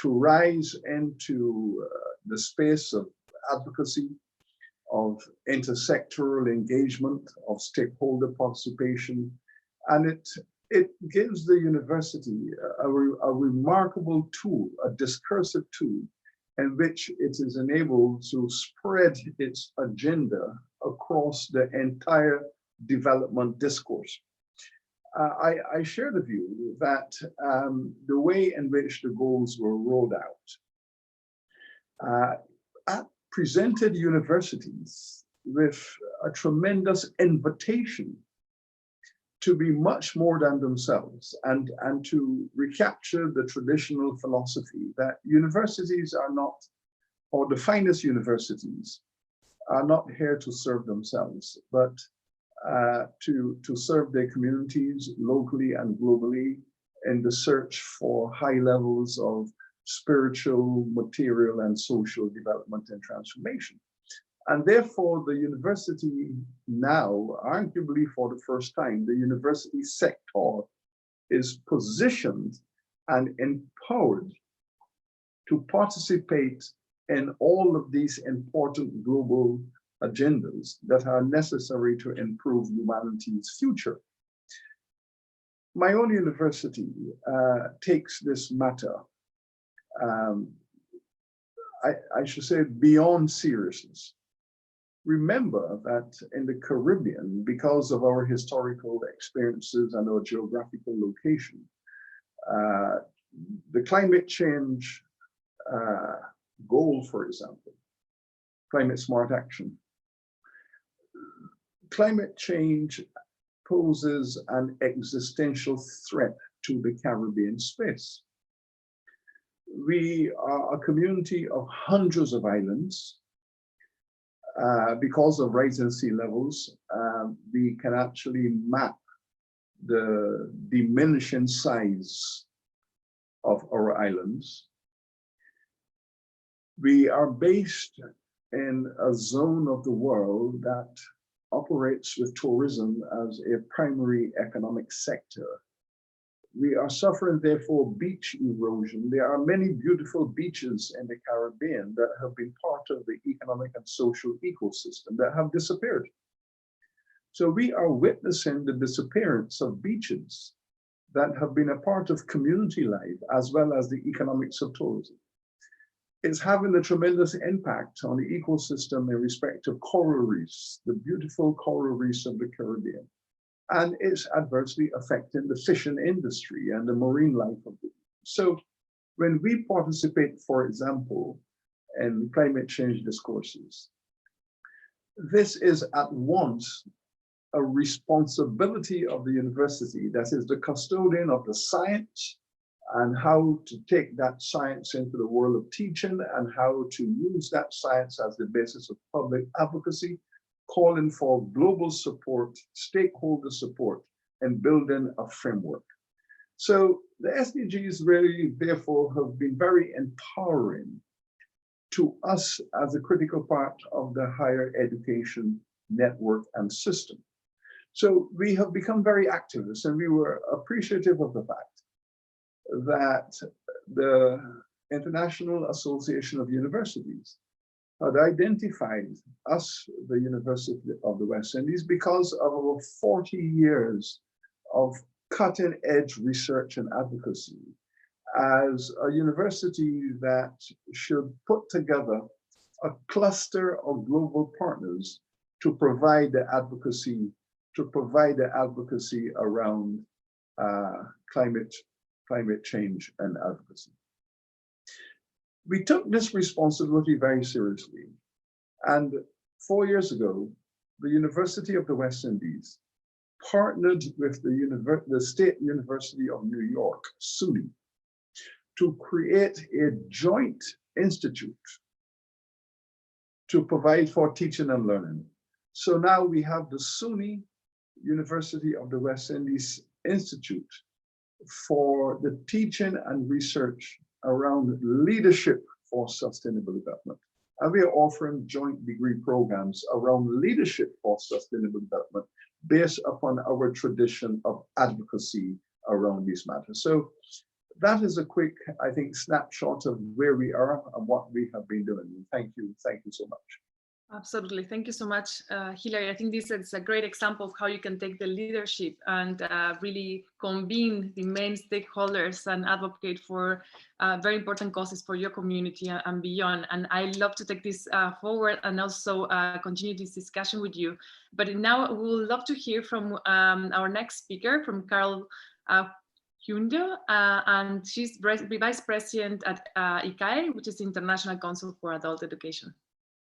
rise into the space of advocacy, of intersectoral engagement, of stakeholder participation, and it gives the university a remarkable tool, a discursive tool, in which it is enabled to spread its agenda across the entire development discourse. I share the view that the way in which the goals were rolled out presented universities with a tremendous invitation to be much more than themselves, and to recapture the traditional philosophy that universities are not, or the finest universities are not here to serve themselves, but to serve their communities locally and globally in the search for high levels of spiritual, material, and social development and transformation. And therefore, the university now, arguably for the first time, the university sector is positioned and empowered to participate in all of these important global agendas that are necessary to improve humanity's future. My own university takes this matter, I should say, beyond seriousness. Remember that in the Caribbean, because of our historical experiences and our geographical location, the climate change goal, for example, climate smart action. Climate change poses an existential threat to the Caribbean space. We are a community of hundreds of islands. Because of rising sea levels, we can actually map the diminishing size of our islands. We are based in a zone of the world that operates with tourism as a primary economic sector. We are suffering, therefore, beach erosion. There are many beautiful beaches in the Caribbean that have been part of the economic and social ecosystem that have disappeared. So we are witnessing the disappearance of beaches that have been a part of community life as well as the economics of tourism. It's having a tremendous impact on the ecosystem in respect of coral reefs, the beautiful coral reefs of the Caribbean. And it's adversely affecting the fishing industry and the marine life of the. So when we participate, for example, in climate change discourses, this is at once a responsibility of the university, that is the custodian of the science, and how to take that science into the world of teaching and how to use that science as the basis of public advocacy, calling for global support, stakeholder support, and building a framework. So the SDGs really, therefore, have been very empowering to us as a critical part of the higher education network and system. So we have become very activists, and we were appreciative of the fact that the International Association of Universities had identified us, the University of the West Indies, because of over 40 years of cutting-edge research and advocacy as a university that should put together a cluster of global partners to provide the advocacy around climate change and advocacy. We took this responsibility very seriously. And 4 years ago, the University of the West Indies partnered with the State University of New York, SUNY, to create a joint institute to provide for teaching and learning. So now we have the SUNY University of the West Indies Institute for the teaching and research around leadership for sustainable development. And we are offering joint degree programs around leadership for sustainable development based upon our tradition of advocacy around these matters. So that is a quick, I think, snapshot of where we are and what we have been doing. Thank you so much. Absolutely. Thank you so much, Hilary. I think this is a great example of how you can take the leadership and really convene the main stakeholders and advocate for very important causes for your community and beyond. And I love to take this forward and also continue this discussion with you. But now we would love to hear from our next speaker, from Carol Hyundo, and she's Vice President at ICAE, which is the International Council for Adult Education.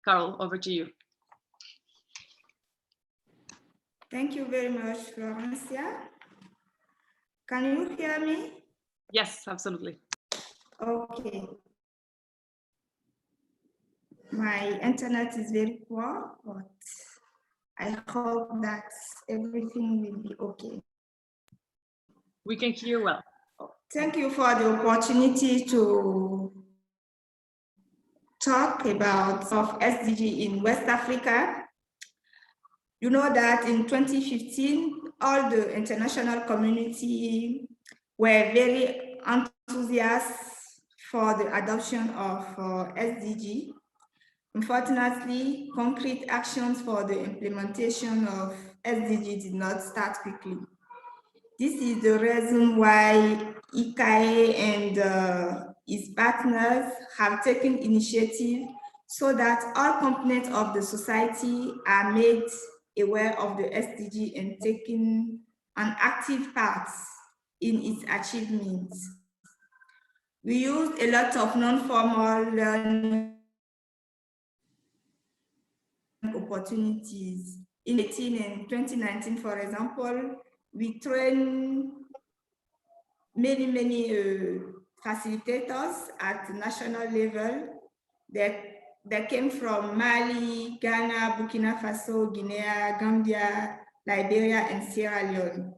Carol, over to you. Thank you very much, Florencia. Can you hear me? Yes, absolutely. Okay. My internet is very poor, but I hope that everything will be okay. We can hear well. Thank you for the opportunity to talk about SDG in West Africa. You know that in 2015, all the international community were very enthusiastic for the adoption of SDG. Unfortunately, concrete actions for the implementation of SDG did not start quickly. This is the reason why ICAE and its partners have taken initiative so that all components of the society are made aware of the SDG and taking an active part in its achievements. We used a lot of non-formal learning opportunities. In 2018 and 2019, for example, we trained many facilitators at the national level that came from Mali, Ghana, Burkina Faso, Guinea, Gambia, Liberia, and Sierra Leone.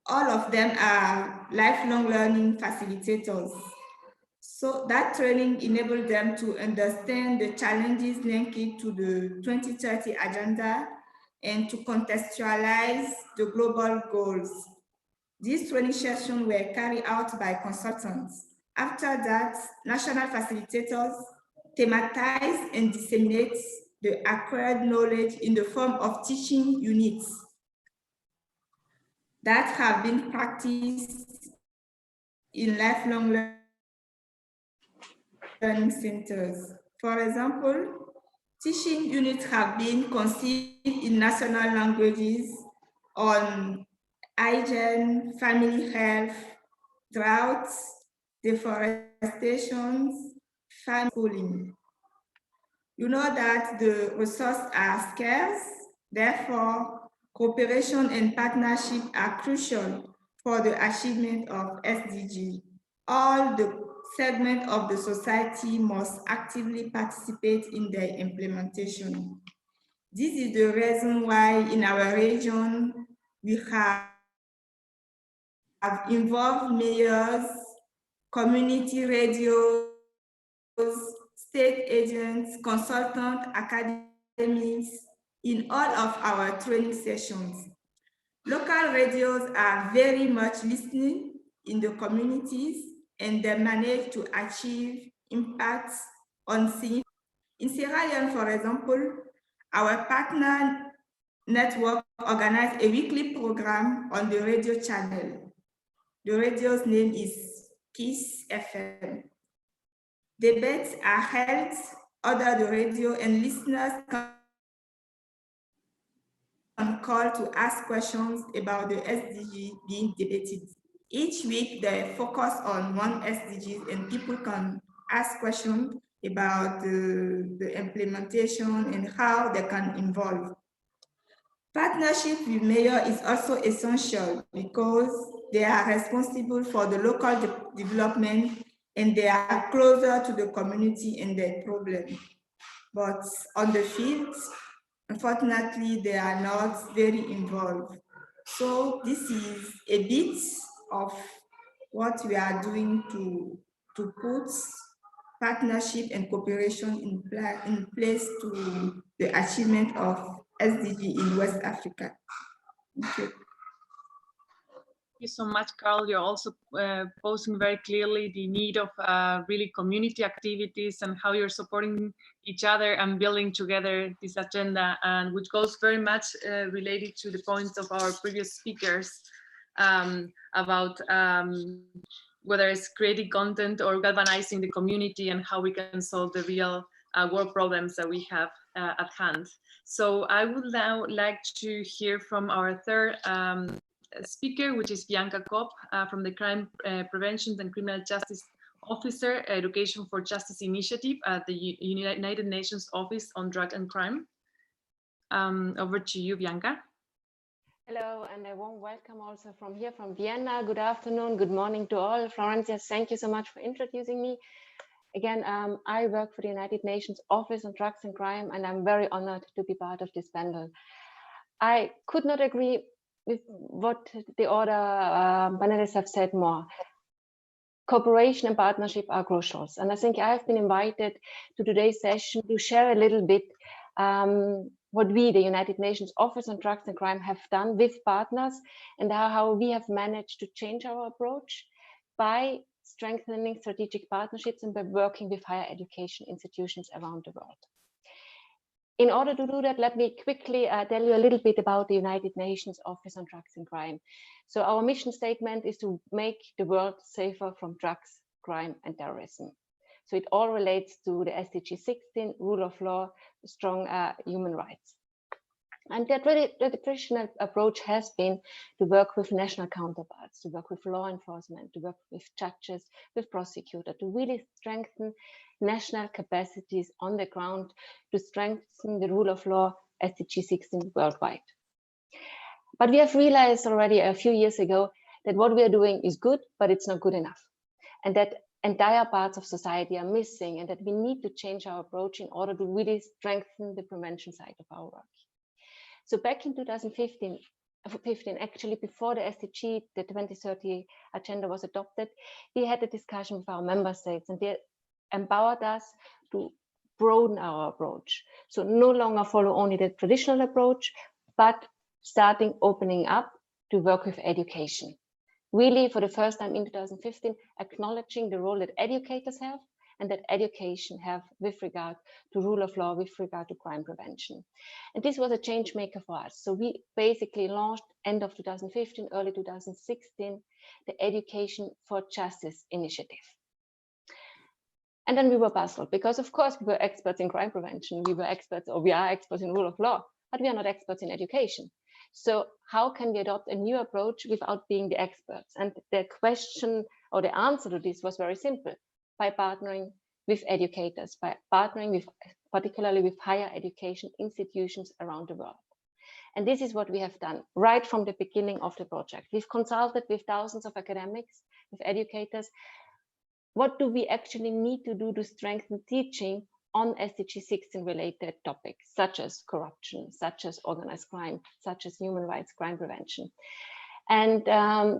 All of them are lifelong learning facilitators. So that training enabled them to understand the challenges linked to the 2030 agenda and to contextualize the global goals. These training sessions were carried out by consultants. After that, national facilitators thematize and disseminate the acquired knowledge in the form of teaching units that have been practiced in lifelong learning centers. For example, teaching units have been conceived in national languages on hygiene, family health, droughts, deforestation, family schooling. You know that the resources are scarce, therefore, cooperation and partnership are crucial for the achievement of SDG. All the segments of the society must actively participate in their implementation. This is the reason why in our region, we have involved mayors, community radios, state agents, consultants, academies in all of our training sessions. Local radios are very much listening in the communities and they manage to achieve impacts on scene. In Sierra Leone, for example, our partner network organized a weekly program on the radio channel. The radio's name is KISS FM. Debates are held under the radio and listeners can call to ask questions about the SDG being debated. Each week they focus on one SDG and people can ask questions about the implementation and how they can involve. Partnership with mayor is also essential because they are responsible for the local development and they are closer to the community and their problem. But on the field, unfortunately, they are not very involved. So this is a bit of what we are doing to put partnership and cooperation in place to the achievement of SDG in West Africa. Thank you. Thank you so much, Carl. You're also posing very clearly the need of really community activities and how you're supporting each other and building together this agenda, and which goes very much related to the points of our previous speakers about whether it's creating content or galvanizing the community and how we can solve the real world problems that we have at hand. So I would now like to hear from our third speaker, which is Bianca Cobb from the Crime Prevention and Criminal Justice Officer Education for Justice Initiative at the United Nations Office on Drug and Crime. Over to you, Bianca. Hello, and a warm welcome also from here, from Vienna. Good afternoon, good morning to all. Florencia, thank you so much for introducing me. Again, I work for the United Nations Office on Drugs and Crime, and I'm very honored to be part of this panel. I could not agree with what the other panelists have said more. Cooperation and partnership are crucial. And I think I have been invited to today's session to share a little bit what we, the United Nations Office on Drugs and Crime, have done with partners and how we have managed to change our approach by strengthening strategic partnerships and by working with higher education institutions around the world. In order to do that, let me quickly tell you a little bit about the United Nations Office on Drugs and Crime. So our mission statement is to make the world safer from drugs, crime, and terrorism. So it all relates to the SDG 16, rule of law, strong human rights. And the traditional approach has been to work with national counterparts, to work with law enforcement, to work with judges, with prosecutors, to really strengthen national capacities on the ground, to strengthen the rule of law, SDG 16 worldwide. But we have realized already a few years ago that what we are doing is good, but it's not good enough. And that entire parts of society are missing, and that we need to change our approach in order to really strengthen the prevention side of our work. So back in 2015, actually before the SDG, the 2030 agenda was adopted, we had a discussion with our member states, and they empowered us to broaden our approach. So no longer follow only the traditional approach, but starting opening up to work with education. Really, for the first time in 2015, acknowledging the role that educators have and that education have with regard to rule of law, with regard to crime prevention. And this was a change maker for us. So we basically launched end of 2015, early 2016, the Education for Justice initiative. And then we were puzzled because, of course, we were experts in crime prevention. We were experts, or we are experts in rule of law, but we are not experts in education. So how can we adopt a new approach without being the experts? And the question or the answer to this was very simple: by partnering with educators by partnering with, particularly with higher education institutions around the world. And this is what we have done right from the beginning of the project. We've consulted with thousands of academics, with educators. What do we actually need to do to strengthen teaching on SDG 16 related topics, such as corruption, such as organized crime, such as human rights, crime prevention? And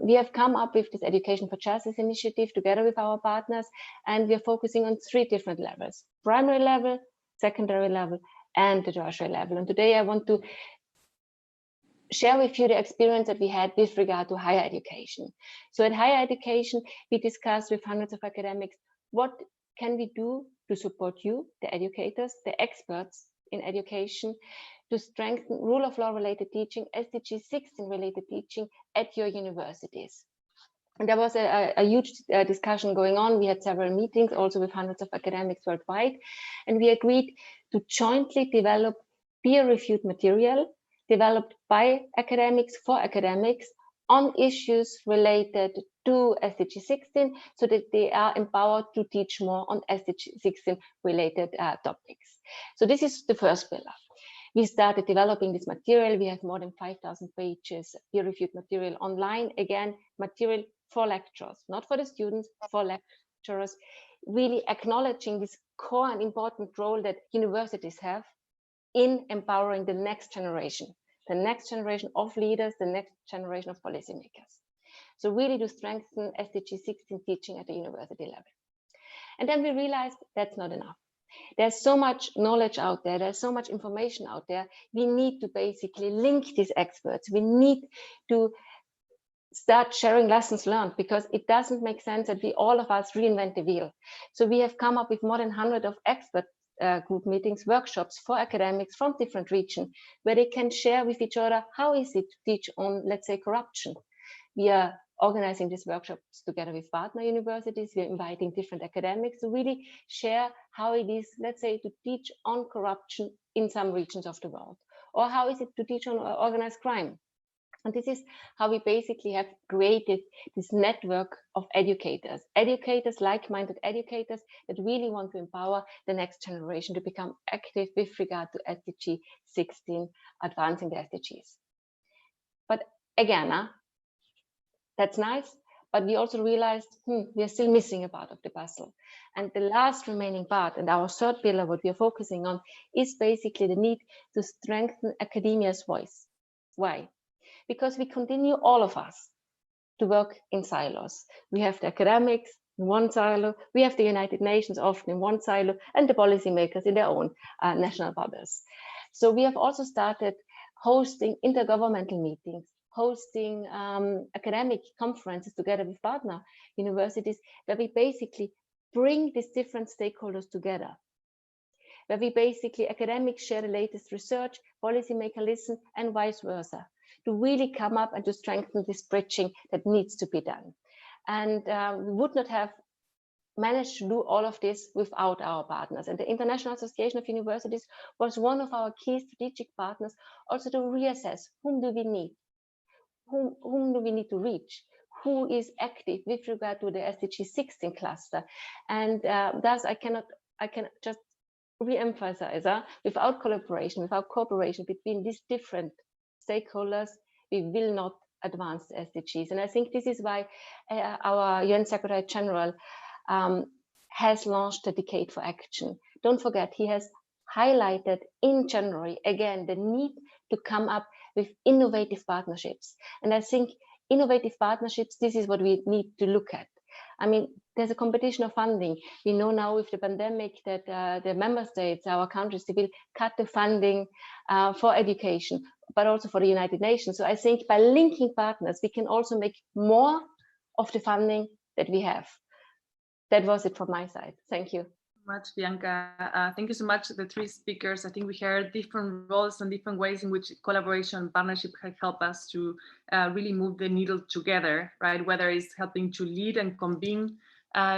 we have come up with this Education for Justice initiative together with our partners, and we're focusing on 3 different levels: primary level, secondary level, and the tertiary level. And today I want to share with you the experience that we had with regard to higher education. So at higher education, we discussed with hundreds of academics, what can we do to support you, the educators, the experts in education, to strengthen rule of law related teaching, SDG 16 related teaching at your universities. And there was a huge discussion going on. We had several meetings also with hundreds of academics worldwide, and we agreed to jointly develop peer-reviewed material developed by academics for academics on issues related to SDG 16, so that they are empowered to teach more on SDG 16 related topics. So this is the first pillar. We started developing this material. We have more than 5,000 pages peer-reviewed material online. Again, material for lecturers, not for the students, for lecturers, really acknowledging this core and important role that universities have in empowering the next generation of leaders, the next generation of policymakers. So really to strengthen SDG 16 teaching at the university level. And then we realized that's not enough. There's so much knowledge out there, there's so much information out there. We need to basically link these experts. We need to start sharing lessons learned, because it doesn't make sense that we all of us reinvent the wheel. So we have come up with more than 100 of expert group meetings, workshops for academics from different regions, where they can share with each other how is it to teach on, let's say, corruption. We are organizing these workshops together with partner universities. We're inviting different academics to really share how it is, let's say, to teach on corruption in some regions of the world, or how is it to teach on organized crime. And this is how we basically have created this network of educators, like-minded educators that really want to empower the next generation to become active with regard to SDG 16, advancing the SDGs. But again, that's nice, but we also realized we are still missing a part of the puzzle. And the last remaining part, and our third pillar, what we are focusing on, is basically the need to strengthen academia's voice. Why? Because we continue, all of us, to work in silos. We have the academics in one silo, we have the United Nations often in one silo, and the policymakers in their own national bubbles. So we have also started hosting intergovernmental meetings, hosting academic conferences together with partner universities, where we basically bring these different stakeholders together, where we basically, academics share the latest research, policymakers listen, and vice versa, to really come up and to strengthen this bridging that needs to be done. And we would not have managed to do all of this without our partners. And the International Association of Universities was one of our key strategic partners, also to reassess whom do we need, whom do we need to reach, who is active with regard to the SDG 16 cluster. And thus I can just re-emphasize, without collaboration, without cooperation between these different stakeholders, we will not advance the SDGs. And I think this is why our UN Secretary General has launched a Decade for Action. Don't forget, he has highlighted in January, again, the need to come up with innovative partnerships. And I think innovative partnerships, this is what we need to look at. I mean, there's a competition of funding. We know now with the pandemic that the member states, our countries, they will cut the funding for education, but also for the United Nations. So I think by linking partners, we can also make more of the funding that we have. That was it from my side. Thank you. Much, Bianca. Thank you so much to the 3 speakers. I think we heard different roles and different ways in which collaboration and partnership can help us to really move the needle together, right? Whether it's helping to lead and convene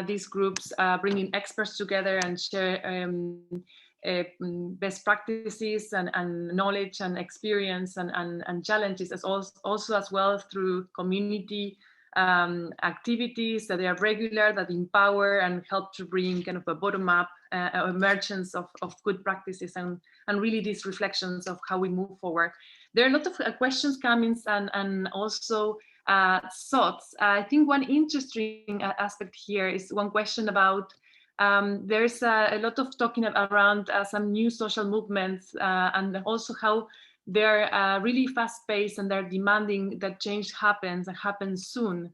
these groups, bringing experts together and share best practices and knowledge and experience and challenges, as also as well through community activities, that they are regular, that empower and help to bring kind of a bottom-up emergence of good practices and really these reflections of how we move forward. There are a lot of questions, comments, and also thoughts. I think one interesting aspect here is one question about there's a lot of talking around some new social movements and also how they're really fast-paced and they're demanding that change happens and happens soon.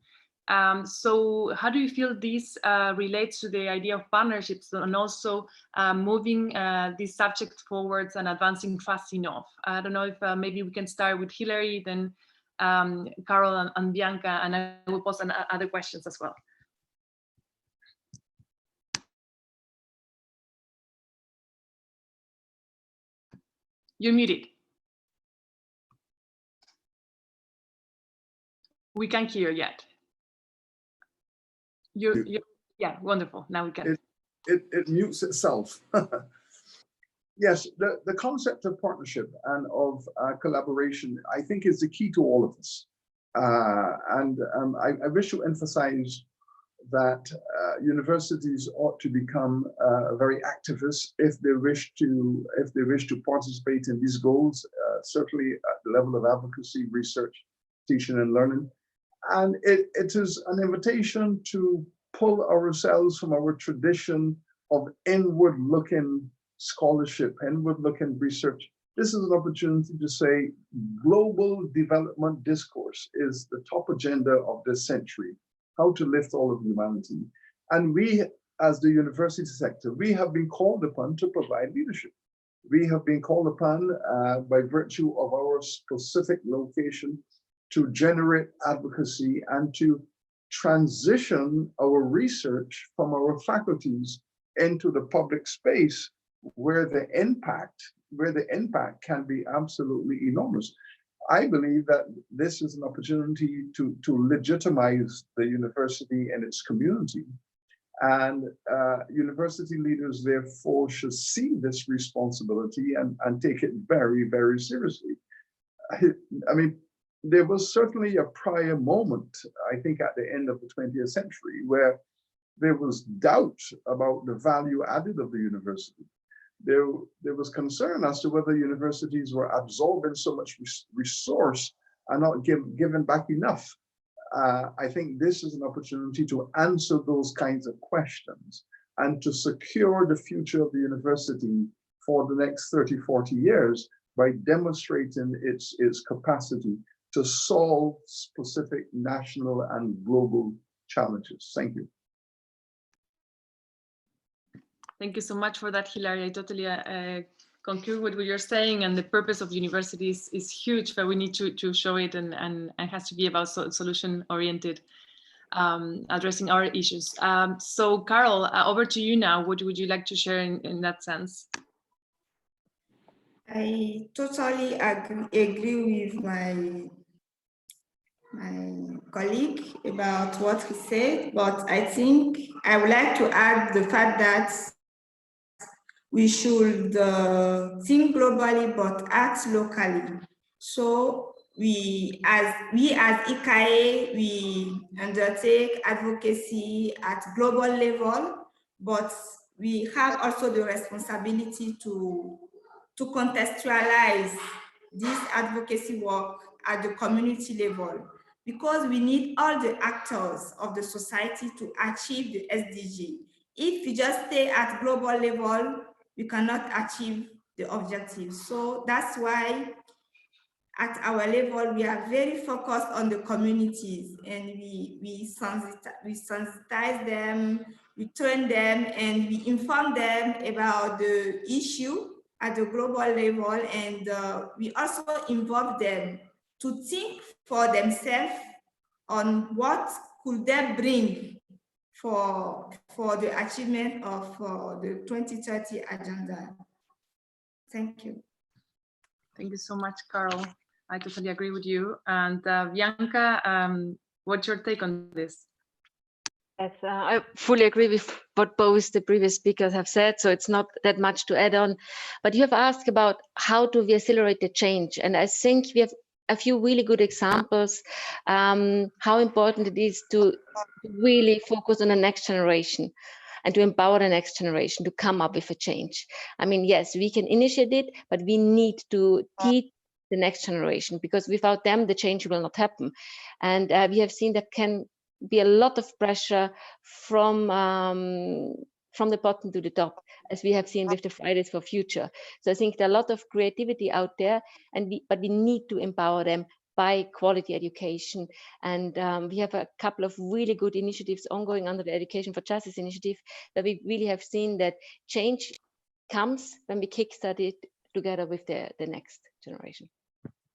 So how do you feel this relates to the idea of partnerships and also moving these subjects forwards and advancing fast enough? I don't know if maybe we can start with Hilary, then Carol and Bianca, and I will pose other questions as well. You're muted. We can't hear yet. You're yeah, wonderful. Now we can. It mutes itself. Yes, the concept of partnership and of collaboration, I think, is the key to all of this. I wish to emphasize that universities ought to become very activist if they wish to participate in these goals, certainly at the level of advocacy, research, teaching and learning. And it is an invitation to pull ourselves from our tradition of inward-looking scholarship, inward-looking research. This is an opportunity to say global development discourse is the top agenda of this century, how to lift all of humanity. And we, as the university sector, we have been called upon to provide leadership. We have been called upon by virtue of our specific location to generate advocacy and to transition our research from our faculties into the public space where the impact can be absolutely enormous. I believe that this is an opportunity to legitimize the university and its community. And university leaders, therefore, should see this responsibility and take it very, very seriously. I mean, there was certainly a prior moment, I think, at the end of the 20th century, where there was doubt about the value added of the university. There was concern as to whether universities were absorbing so much resource and not giving back enough. I think this is an opportunity to answer those kinds of questions and to secure the future of the university for the next 30, 40 years by demonstrating its capacity to solve specific national and global challenges. Thank you. Thank you so much for that, Hilary. I totally concur with what you're saying, and the purpose of universities is huge, but we need to show it, and it has to be about solution-oriented, addressing our issues. So Carol, over to you now. What would you like to share in that sense? I totally agree with my colleague about what he said, but I think I would like to add the fact that we should think globally but act locally. So we as ICAE, we undertake advocacy at global level, but we have also the responsibility to contextualize this advocacy work at the community level, because we need all the actors of the society to achieve the SDG. If we just stay at global level, we cannot achieve the objectives. So that's why at our level, we are very focused on the communities, and we sensitize them, we train them, and we inform them about the issue at the global level, and we also involve them to think for themselves on what could they bring for the achievement of the 2030 agenda. Thank you. Thank you so much, Carol. I totally agree with you. And Bianca, what's your take on this? Yes, I fully agree with what both the previous speakers have said, so it's not that much to add on. But you have asked about how do we accelerate the change, and I think we have a few really good examples how important it is to really focus on the next generation and to empower the next generation to come up with a change. I mean, yes, we can initiate it, but we need to teach the next generation, because without them, the change will not happen. And we have seen that can be a lot of pressure from the bottom to the top, as we have seen with the Fridays for Future. So I think there are a lot of creativity out there, but we need to empower them by quality education. And we have a couple of really good initiatives ongoing under the Education for Justice initiative, that we really have seen that change comes when we kickstart it together with the next generation.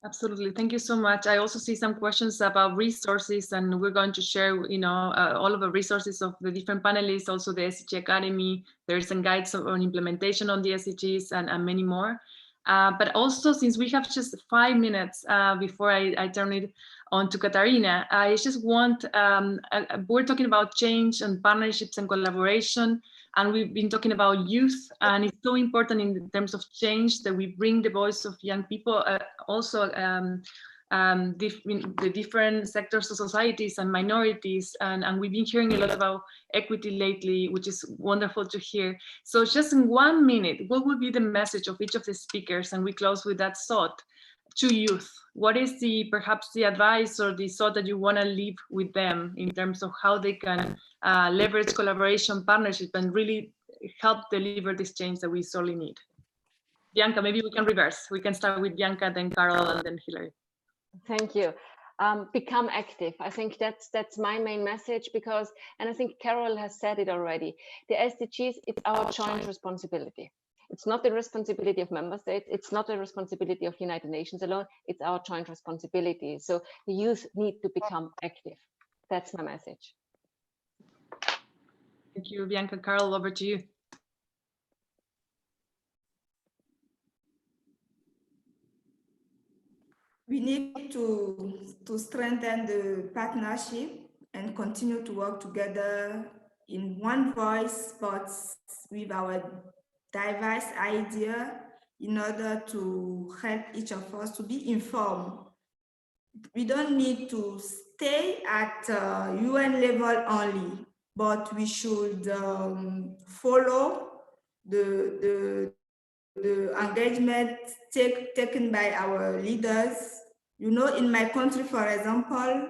Absolutely, thank you so much. I also see some questions about resources, and we're going to share, all of the resources of the different panelists, also the SDG Academy. There's some guides on implementation on the SDGs and many more. But also, since we have just 5 minutes before I turn it on to Katarina, I just want, we're talking about change and partnerships and collaboration, and we've been talking about youth, and it's so important in terms of change that we bring the voice of young people, also the different sectors of societies and minorities, and we've been hearing a lot about equity lately, which is wonderful to hear. So just in 1 minute, what would be the message of each of the speakers? And we close with that thought to youth. What is perhaps the advice or the thought that you want to leave with them in terms of how they can leverage collaboration, partnership, and really help deliver this change that we sorely need? Bianca, maybe we can reverse. We can start with Bianca, then Carol, and then Hilary. Thank you. Become active. I think that's my main message, because, and I think Carol has said it already, the SDGs, it's our joint responsibility. It's not the responsibility of member states. It's not the responsibility of United Nations alone. It's our joint responsibility. So the youth need to become active. That's my message. Thank you, Bianca. Carol, over to you. We need to strengthen the partnership and continue to work together in one voice, but with our diverse idea, in order to help each of us to be informed. We don't need to stay at UN level only, but we should follow the engagement taken by our leaders. In my country, for example,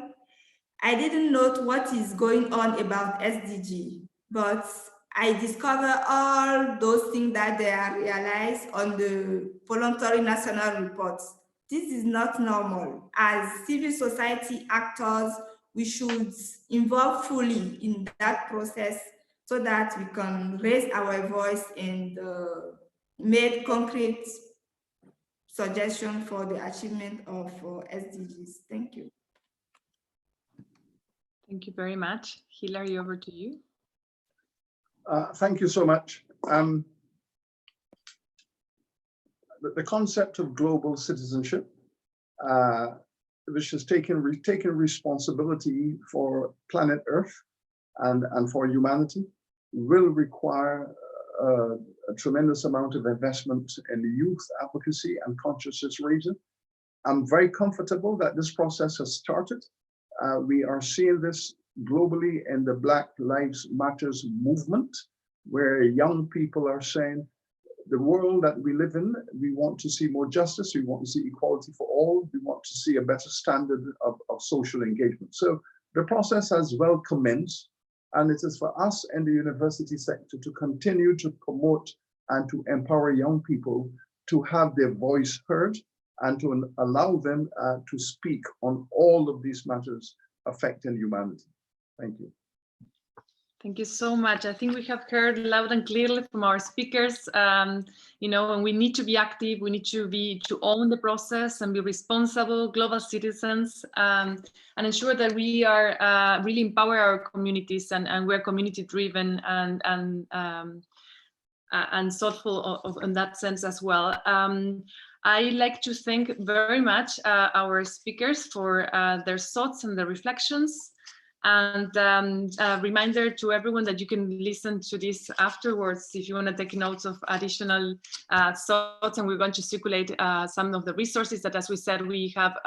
I didn't know what is going on about SDG, but I discovered all those things that they are realized on the voluntary national reports. This is not normal. As civil society actors, we should involve fully in that process so that we can raise our voice and make concrete suggestions for the achievement of SDGs. Thank you. Thank you very much. Hilary, over to you. Thank you so much. The concept of global citizenship, which has taken responsibility for planet Earth and for humanity, will require a tremendous amount of investment in the youth advocacy and consciousness raising. I'm very comfortable that this process has started. We are seeing this globally in the Black Lives Matters movement, where young people are saying, the world that we live in, we want to see more justice, we want to see equality for all, we want to see a better standard of social engagement. So the process has well commenced, and it is for us in the university sector to continue to promote and to empower young people to have their voice heard and to allow them to speak on all of these matters affecting humanity. Thank you. Thank you so much. I think we have heard loud and clearly from our speakers, and we need to be active, we need to own the process and be responsible global citizens, and ensure that we are really empower our communities and we're community driven and thoughtful in that sense as well. I like to thank very much our speakers for their thoughts and their reflections. And a reminder to everyone that you can listen to this afterwards if you want to take notes of additional thoughts, and we're going to circulate some of the resources that, as we said, we have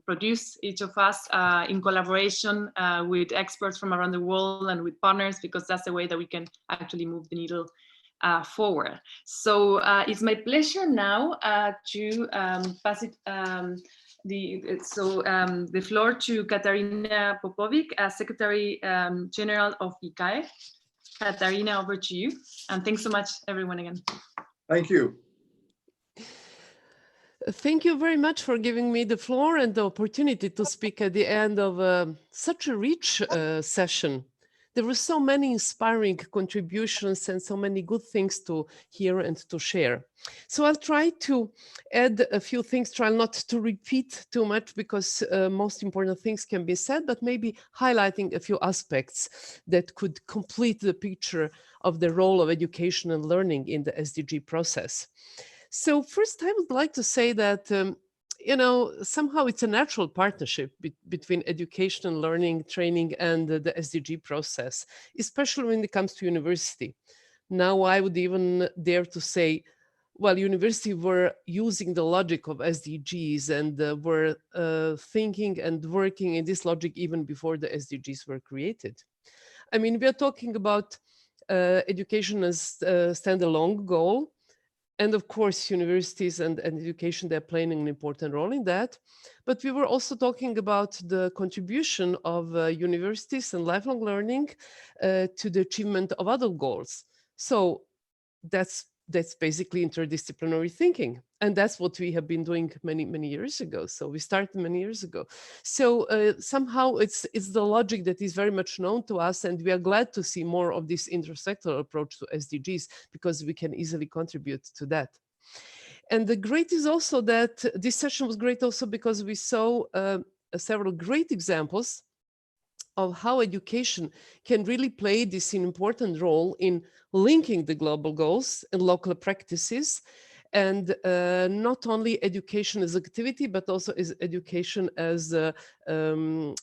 produced, each of us, in collaboration with experts from around the world and with partners, because that's the way that we can actually move the needle forward. So it's my pleasure now to pass it the floor to Katarina Popovic, Secretary General of ICAE. Katarina, over to you. And thanks so much, everyone, again. Thank you. Thank you very much for giving me the floor and the opportunity to speak at the end of such a rich session. There were so many inspiring contributions and so many good things to hear and to share. So I'll try to add a few things, try not to repeat too much because most important things can be said, but maybe highlighting a few aspects that could complete the picture of the role of education and learning in the SDG process. So first, I would like to say that you know, somehow it's a natural partnership between education and learning, training, and the SDG process, especially when it comes to university. Now, I would even dare to say, well, university were using the logic of SDGs and were thinking and working in this logic even before the SDGs were created. I mean, we are talking about education as a standalone goal. And of course, universities and education, they're playing an important role in that. But we were also talking about the contribution of universities and lifelong learning to the achievement of other goals. So that's basically interdisciplinary thinking. And that's what we have been doing many years ago. So we started many years ago. So somehow it's the logic that is very much known to us, and we are glad to see more of this intersectoral approach to SDGs because we can easily contribute to that. And the great is also that this session was great also because we saw several great examples of how education can really play this important role in linking the global goals and local practices, and not only education as activity, but also as education as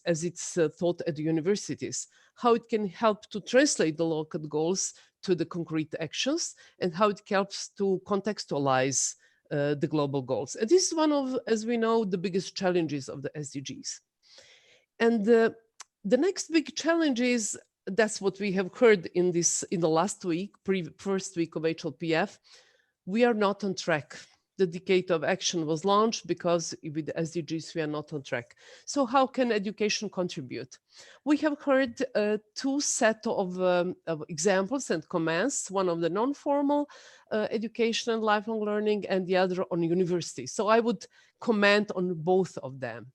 it's taught at the universities, how it can help to translate the local goals to the concrete actions, and how it helps to contextualize the global goals. And this is one of, as we know, the biggest challenges of the SDGs. And the next big challenge is, that's what we have heard in the last week, first week of HLPF, we are not on track. The decade of action was launched because with the SDGs, we are not on track. So how can education contribute? We have heard two sets of examples and comments, one of the non-formal education and lifelong learning, and the other on universities. So I would comment on both of them.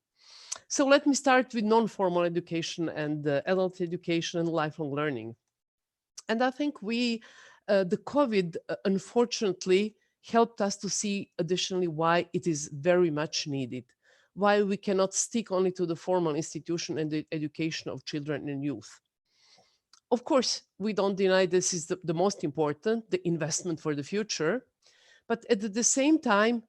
So let me start with non-formal education and adult education and lifelong learning. And I think the COVID, unfortunately, helped us to see additionally why it is very much needed, why we cannot stick only to the formal institution and the education of children and youth. Of course, we don't deny this is the most important, the investment for the future, but at the same time,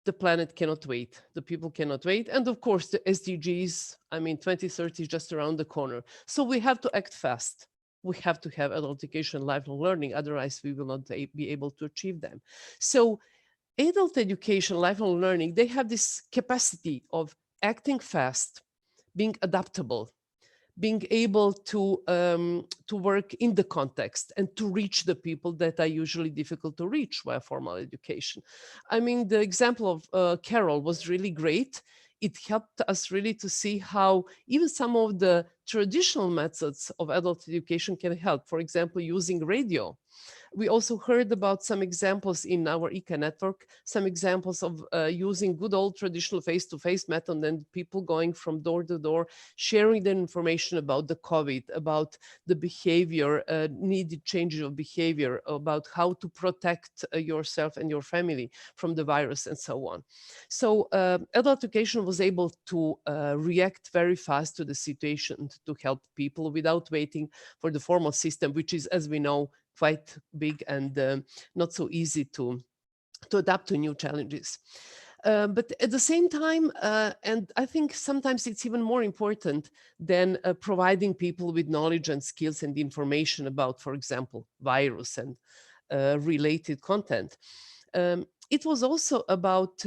the planet cannot wait, the people cannot wait. And of course, the SDGs, I mean, 2030 is just around the corner. So we have to act fast. We have to have adult education, lifelong learning, otherwise we will not be able to achieve them. So adult education, lifelong learning, they have this capacity of acting fast, being adaptable, being able to work in the context and to reach the people that are usually difficult to reach via formal education. I mean, the example of Carol was really great. It helped us really to see how even some of the traditional methods of adult education can help. For example, using radio. We also heard about some examples in our ICA network, some examples of using good old traditional face-to-face method and people going from door to door, sharing the information about the COVID, about the behavior, needed changes of behavior, about how to protect yourself and your family from the virus and so on. So adult education was able to react very fast to the situation to help people without waiting for the formal system, which is, as we know, quite big and not so easy to adapt to new challenges. But at the same time, and I think sometimes it's even more important than providing people with knowledge and skills and information about, for example, virus and related content. It was also about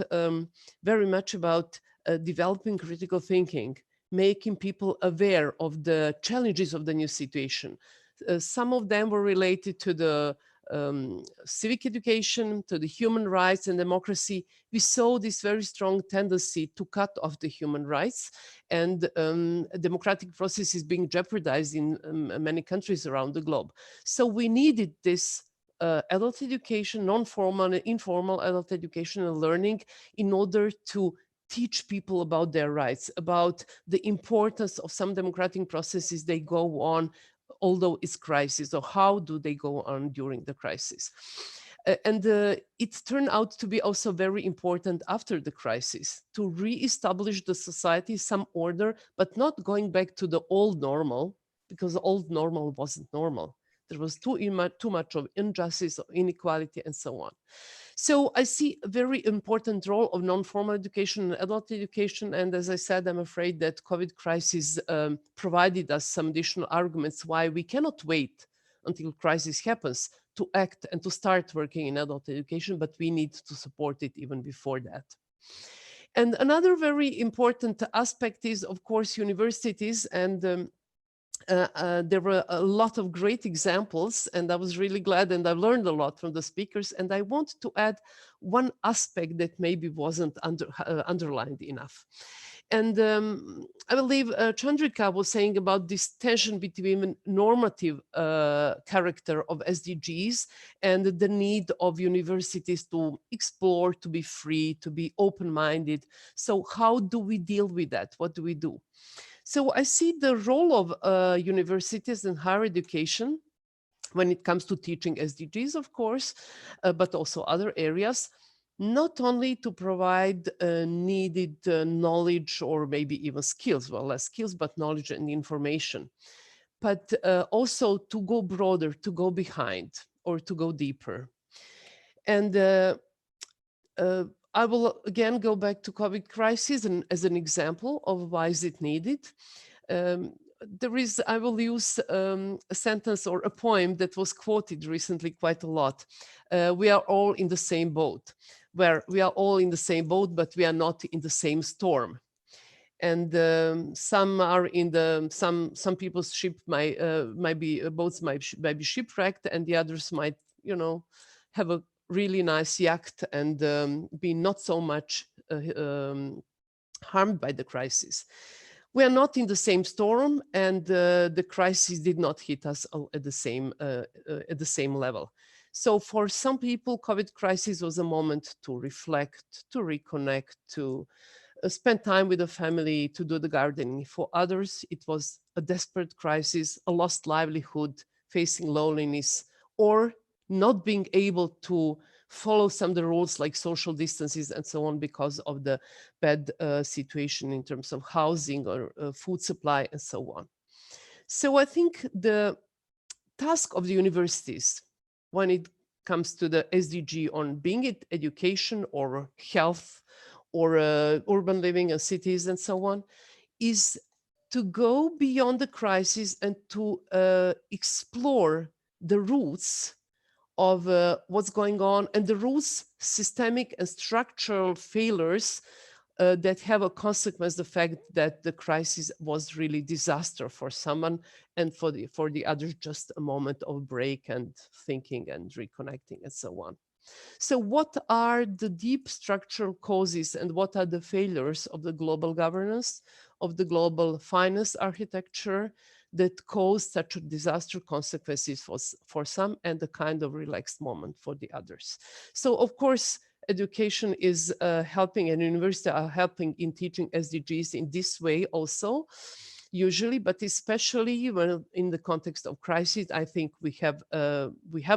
very much about developing critical thinking, making people aware of the challenges of the new situation. Some of them were related to the civic education, to the human rights and democracy. We saw this very strong tendency to cut off the human rights, and democratic processes being jeopardized in many countries around the globe. So we needed this adult education, non-formal and informal adult education and learning in order to teach people about their rights, about the importance of some democratic processes they go on, although it's crisis, or how do they go on during the crisis. And it turned out to be also very important after the crisis to re-establish the society, some order, but not going back to the old normal, because the old normal wasn't normal. There was too much of injustice, of inequality, and so on. So I see a very important role of non-formal education and adult education. And as I said, I'm afraid that COVID crisis provided us some additional arguments why we cannot wait until crisis happens to act and to start working in adult education, but we need to support it even before that. And another very important aspect is, of course, universities, and there were a lot of great examples, and I was really glad, and I learned a lot from the speakers. And I want to add one aspect that maybe wasn't underlined enough. And I believe Chandrika was saying about this tension between normative character of SDGs and the need of universities to explore, to be free, to be open-minded. So how do we deal with that? What do we do? So I see the role of universities and higher education when it comes to teaching SDGs, of course, but also other areas, not only to provide needed knowledge or maybe even skills, well, less skills, but knowledge and information, but also to go broader, to go behind, or to go deeper. And I will again go back to COVID crisis and as an example of why is it needed. There is, I will use a sentence or a poem that was quoted recently quite a lot. We are all in the same boat, where we are all in the same boat, but we are not in the same storm. And some are in the, some people's ship might be, boats might be shipwrecked, and the others might, you know, have a really nice yacht and be not so much harmed by the crisis. We are not in the same storm, and the crisis did not hit us at the same level. So for some people, COVID crisis was a moment to reflect, to reconnect, to spend time with the family, to do the gardening. For others, it was a desperate crisis, a lost livelihood, facing loneliness, or not being able to follow some of the rules like social distances and so on because of the bad situation in terms of housing or food supply and so on. So I think the task of the universities when it comes to the SDG on being it education or health or urban living and cities and so on is to go beyond the crisis and to explore the roots of what's going on and the roots, systemic and structural failures that have a consequence, the fact that the crisis was really disaster for someone and for the others, just a moment of break and thinking and reconnecting and so on. So what are the deep structural causes and what are the failures of the global governance, of the global finance architecture that caused such a disaster consequences for some and a kind of relaxed moment for the others? So of course, education is helping, and universities are helping in teaching SDGs in this way also, usually, but especially when in the context of crisis, I think we have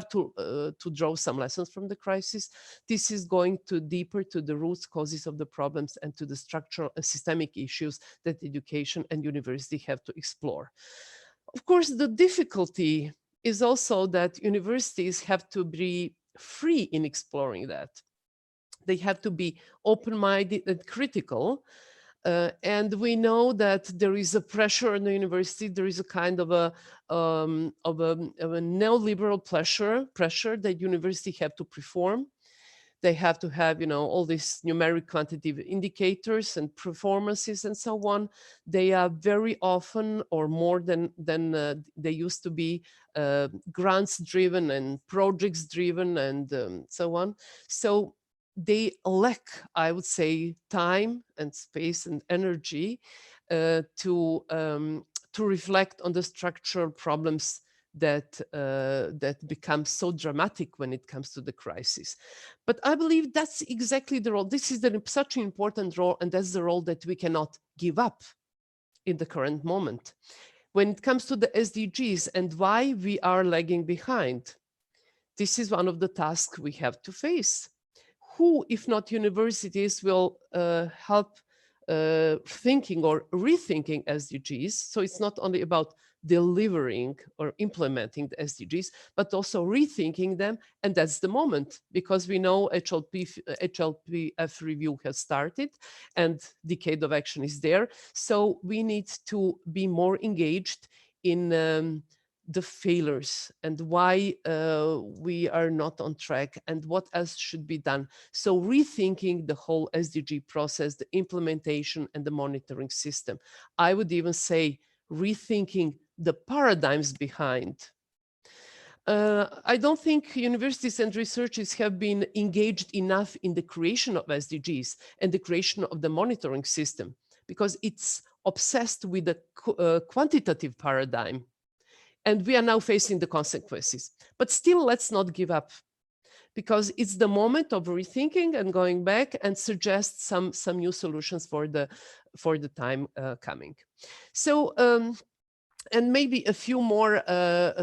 to draw some lessons from the crisis. This is going to deeper to the root causes of the problems and to the structural and systemic issues that education and university have to explore. Of course, the difficulty is also that universities have to be free in exploring that. They have to be open-minded and critical. And we know that there is a pressure in the university. There is a kind of a neoliberal pressure that university have to perform. They have to have, all these numeric quantitative indicators and performances and so on. They are very often, or more than they used to be, grants driven and projects driven and so on. So they lack, I would say, time and space and energy to reflect on the structural problems that become so dramatic when it comes to the crisis. But I believe that's exactly the role. This is such an important role, and that's the role that we cannot give up in the current moment. When it comes to the SDGs and why we are lagging behind, this is one of the tasks we have to face. Who, if not universities, will help thinking or rethinking SDGs? So it's not only about delivering or implementing the SDGs, but also rethinking them. And that's the moment, because we know HLPF review has started and Decade of Action is there. So we need to be more engaged in the failures and why we are not on track and what else should be done. So rethinking the whole SDG process, the implementation and the monitoring system. I would even say rethinking the paradigms behind. I don't think universities and researchers have been engaged enough in the creation of SDGs and the creation of the monitoring system, because it's obsessed with the quantitative paradigm. And we are now facing the consequences. But still, let's not give up, because it's the moment of rethinking and going back and suggest some new solutions for the time coming. So, and maybe a few more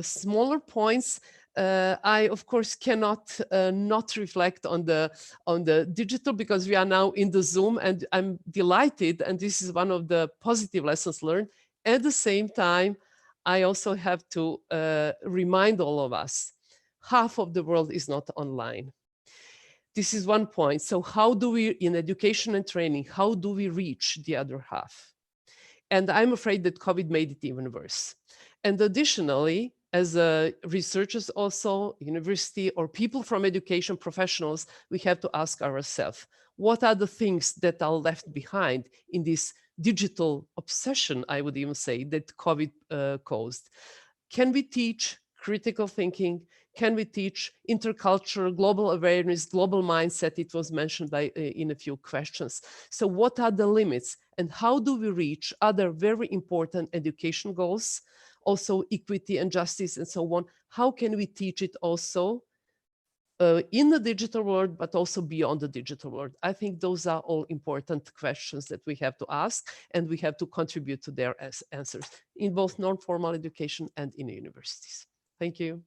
smaller points. I, of course, cannot not reflect on the digital, because we are now in the Zoom, and I'm delighted, and this is one of the positive lessons learned. At the same time, I also have to remind all of us, half of the world is not online. This is one point. So how do we, in education and training, how do we reach the other half? And I'm afraid that COVID made it even worse. And additionally, as researchers also, university or people from education professionals, we have to ask ourselves, what are the things that are left behind in this digital obsession, I would even say, that COVID caused? Can we teach critical thinking? Can we teach intercultural, global awareness, global mindset? It was mentioned in a few questions. So what are the limits, and how do we reach other very important education goals, also equity and justice and so on? How can we teach it also in the digital world, but also beyond the digital world? I think those are all important questions that we have to ask, and we have to contribute to their answers in both non-formal education and in universities. Thank you.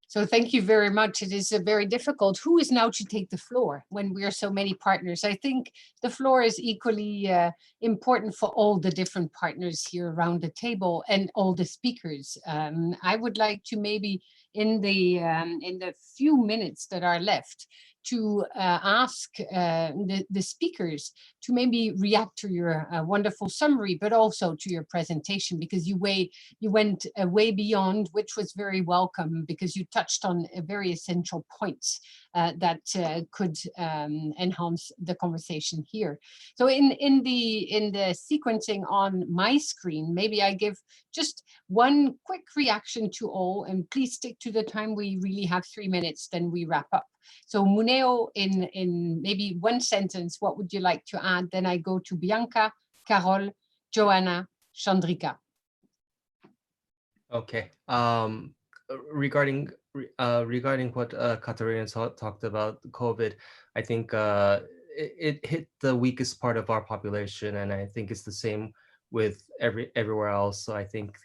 So thank you very much. It is very difficult. Who is now to take the floor when we are so many partners? I think the floor is equally important for all the different partners here around the table and all the speakers. I would like to maybe in the few minutes that are left to ask the speakers to maybe react to your wonderful summary, but also to your presentation, because you went way beyond, which was very welcome, because you touched on very essential points that could enhance the conversation here. So in the sequencing on my screen, maybe I give just one quick reaction to all, and please stick to the time. We really have 3 minutes, then we wrap up. So Muneo, in maybe one sentence, what would you like to add? Then I go to Bianca, Carol, Joanna, Chandrika. Okay. Regarding what Katarina talked about COVID, I think it hit the weakest part of our population, and I think it's the same with everywhere else. So I think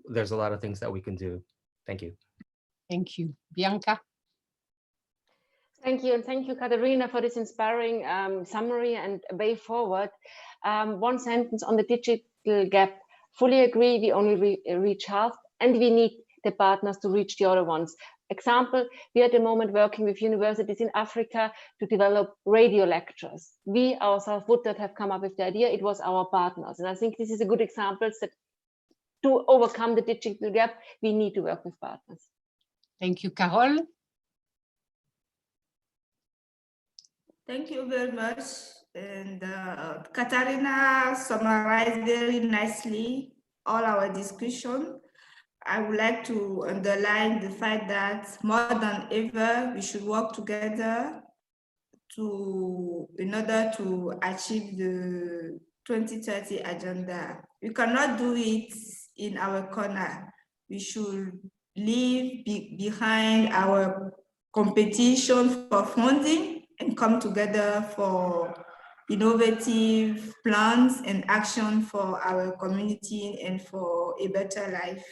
there's a lot of things that we can do. Thank you. Thank you, Bianca. Thank you, and thank you, Katarina, for this inspiring summary and way forward. One sentence on the digital gap. fully agree, we only reach half, and we need the partners to reach the other ones. Example, we are at the moment working with universities in Africa to develop radio lectures. We ourselves would not have come up with the idea, it was our partners. And I think this is a good example that to overcome the digital gap, we need to work with partners. Thank you, Carol. Thank you very much. And Katarina summarized very nicely all our discussion. I would like to underline the fact that more than ever, we should work together in order to achieve the 2030 agenda. We cannot do it in our corner. We should leave behind our competition for funding and come together for innovative plans and action for our community and for a better life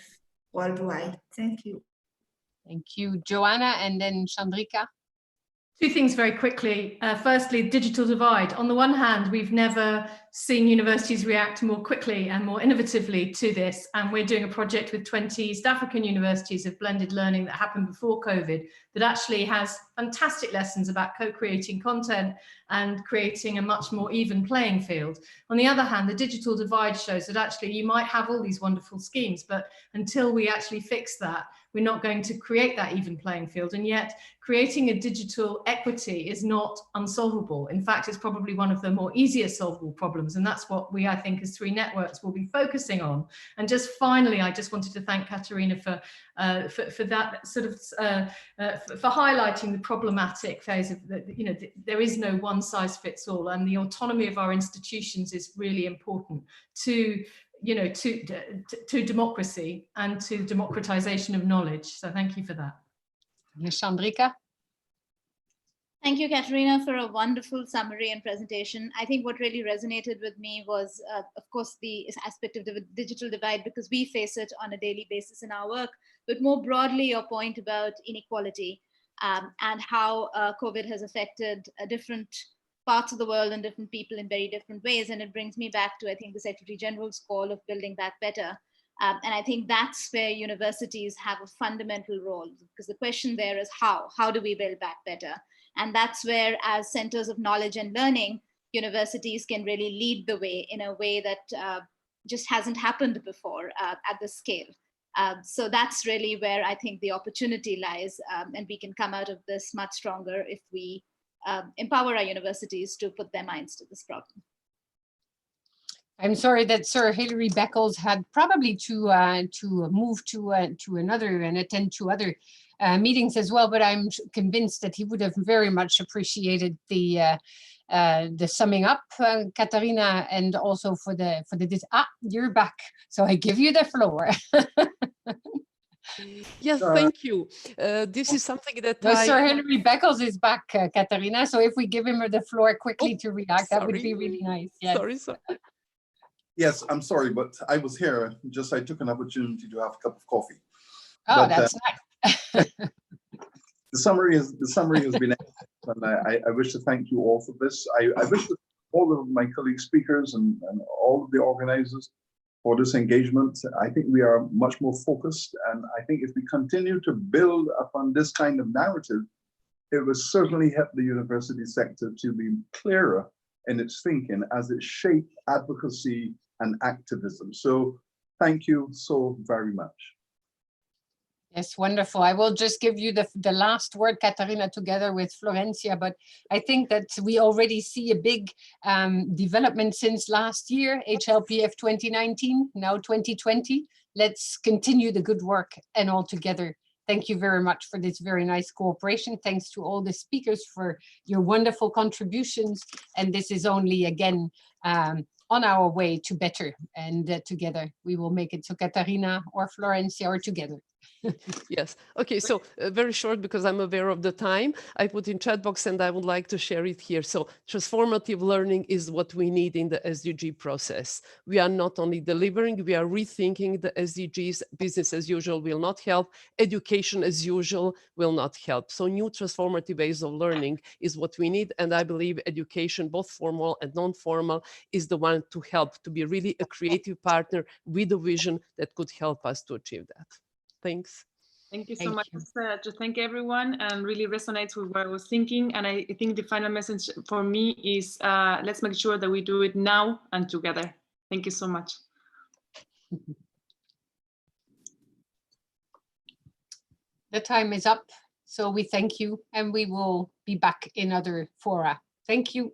worldwide. Thank you. Thank you, Joanna, and then Chandrika. Two things very quickly. Firstly, digital divide. On the one hand, we've never seen universities react more quickly and more innovatively to this. And we're doing a project with 20 East African universities of blended learning that happened before COVID that actually has fantastic lessons about co-creating content and creating a much more even playing field. On the other hand, the digital divide shows that actually you might have all these wonderful schemes, but until we actually fix that, we're not going to create that even playing field. And yet creating a digital equity is not unsolvable. In fact, it's probably one of the more easier solvable problems. And that's what we, I think, as Three Networks will be focusing on. And just finally, I just wanted to thank Katarina for that sort of, for highlighting the problematic phase of, there is no one size fits all, and the autonomy of our institutions is really important to democracy and to democratization of knowledge. So thank you for that. Yes, Chandrika. Thank you, Katerina, for a wonderful summary and presentation. I think what really resonated with me was, of course, the aspect of the digital divide, because we face it on a daily basis in our work, but more broadly, your point about inequality and how COVID has affected different parts of the world and different people in very different ways. And it brings me back to, I think, the Secretary General's call of building back better. And I think that's where universities have a fundamental role, because the question there is how do we build back better? And that's where, as centers of knowledge and learning, universities can really lead the way in a way that just hasn't happened before at this scale. So that's really where I think the opportunity lies, and we can come out of this much stronger if we empower our universities to put their minds to this problem. I'm sorry that Sir Hilary Beckles had probably to move to another and attend to other meetings as well, but I'm convinced that he would have very much appreciated the summing up, Katarina, and also for the you're back, so I give you the floor. Yes, thank you. This is something that Sir Hilary Beckles is back, Katarina. So if we give him the floor quickly to react, that would be really nice. Yes. Sorry. Yes, I'm sorry, but I was here. Just I took an opportunity to have a cup of coffee. Oh, but, that's nice. The summary has been excellent, and I wish to thank you all for this. I wish to all of my colleague speakers and all of the organizers for this engagement. I think we are much more focused, and I think if we continue to build upon this kind of narrative, it will certainly help the university sector to be clearer in its thinking as it shapes advocacy and activism. So thank you so very much. Yes, wonderful. I will just give you the last word, Katarina, together with Florencia, but I think that we already see a big development since last year, HLPF 2019, now 2020. Let's continue the good work and all together. Thank you very much for this very nice cooperation. Thanks to all the speakers for your wonderful contributions. And this is only, again, on our way to better, and together we will make it. So Katarina or Florencia or together. Yes. Okay. So very short, because I'm aware of the time. I put in chat box and I would like to share it here. So transformative learning is what we need in the SDG process. We are not only delivering, we are rethinking the SDGs. Business as usual will not help. Education as usual will not help. So new transformative ways of learning is what we need. And I believe education, both formal and non-formal, is the one to help, to be really a creative partner with a vision that could help us to achieve that. Thanks. Thank you so Thank much. you. To thank everyone, and really resonates with what I was thinking. And I think the final message for me is let's make sure that we do it now and together. Thank you so much. The time is up. So we thank you, and we will be back in other fora. Thank you.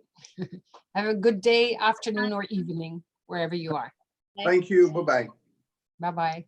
Have a good day, afternoon, or evening, wherever you are. Thank you. Bye-bye. Bye-bye.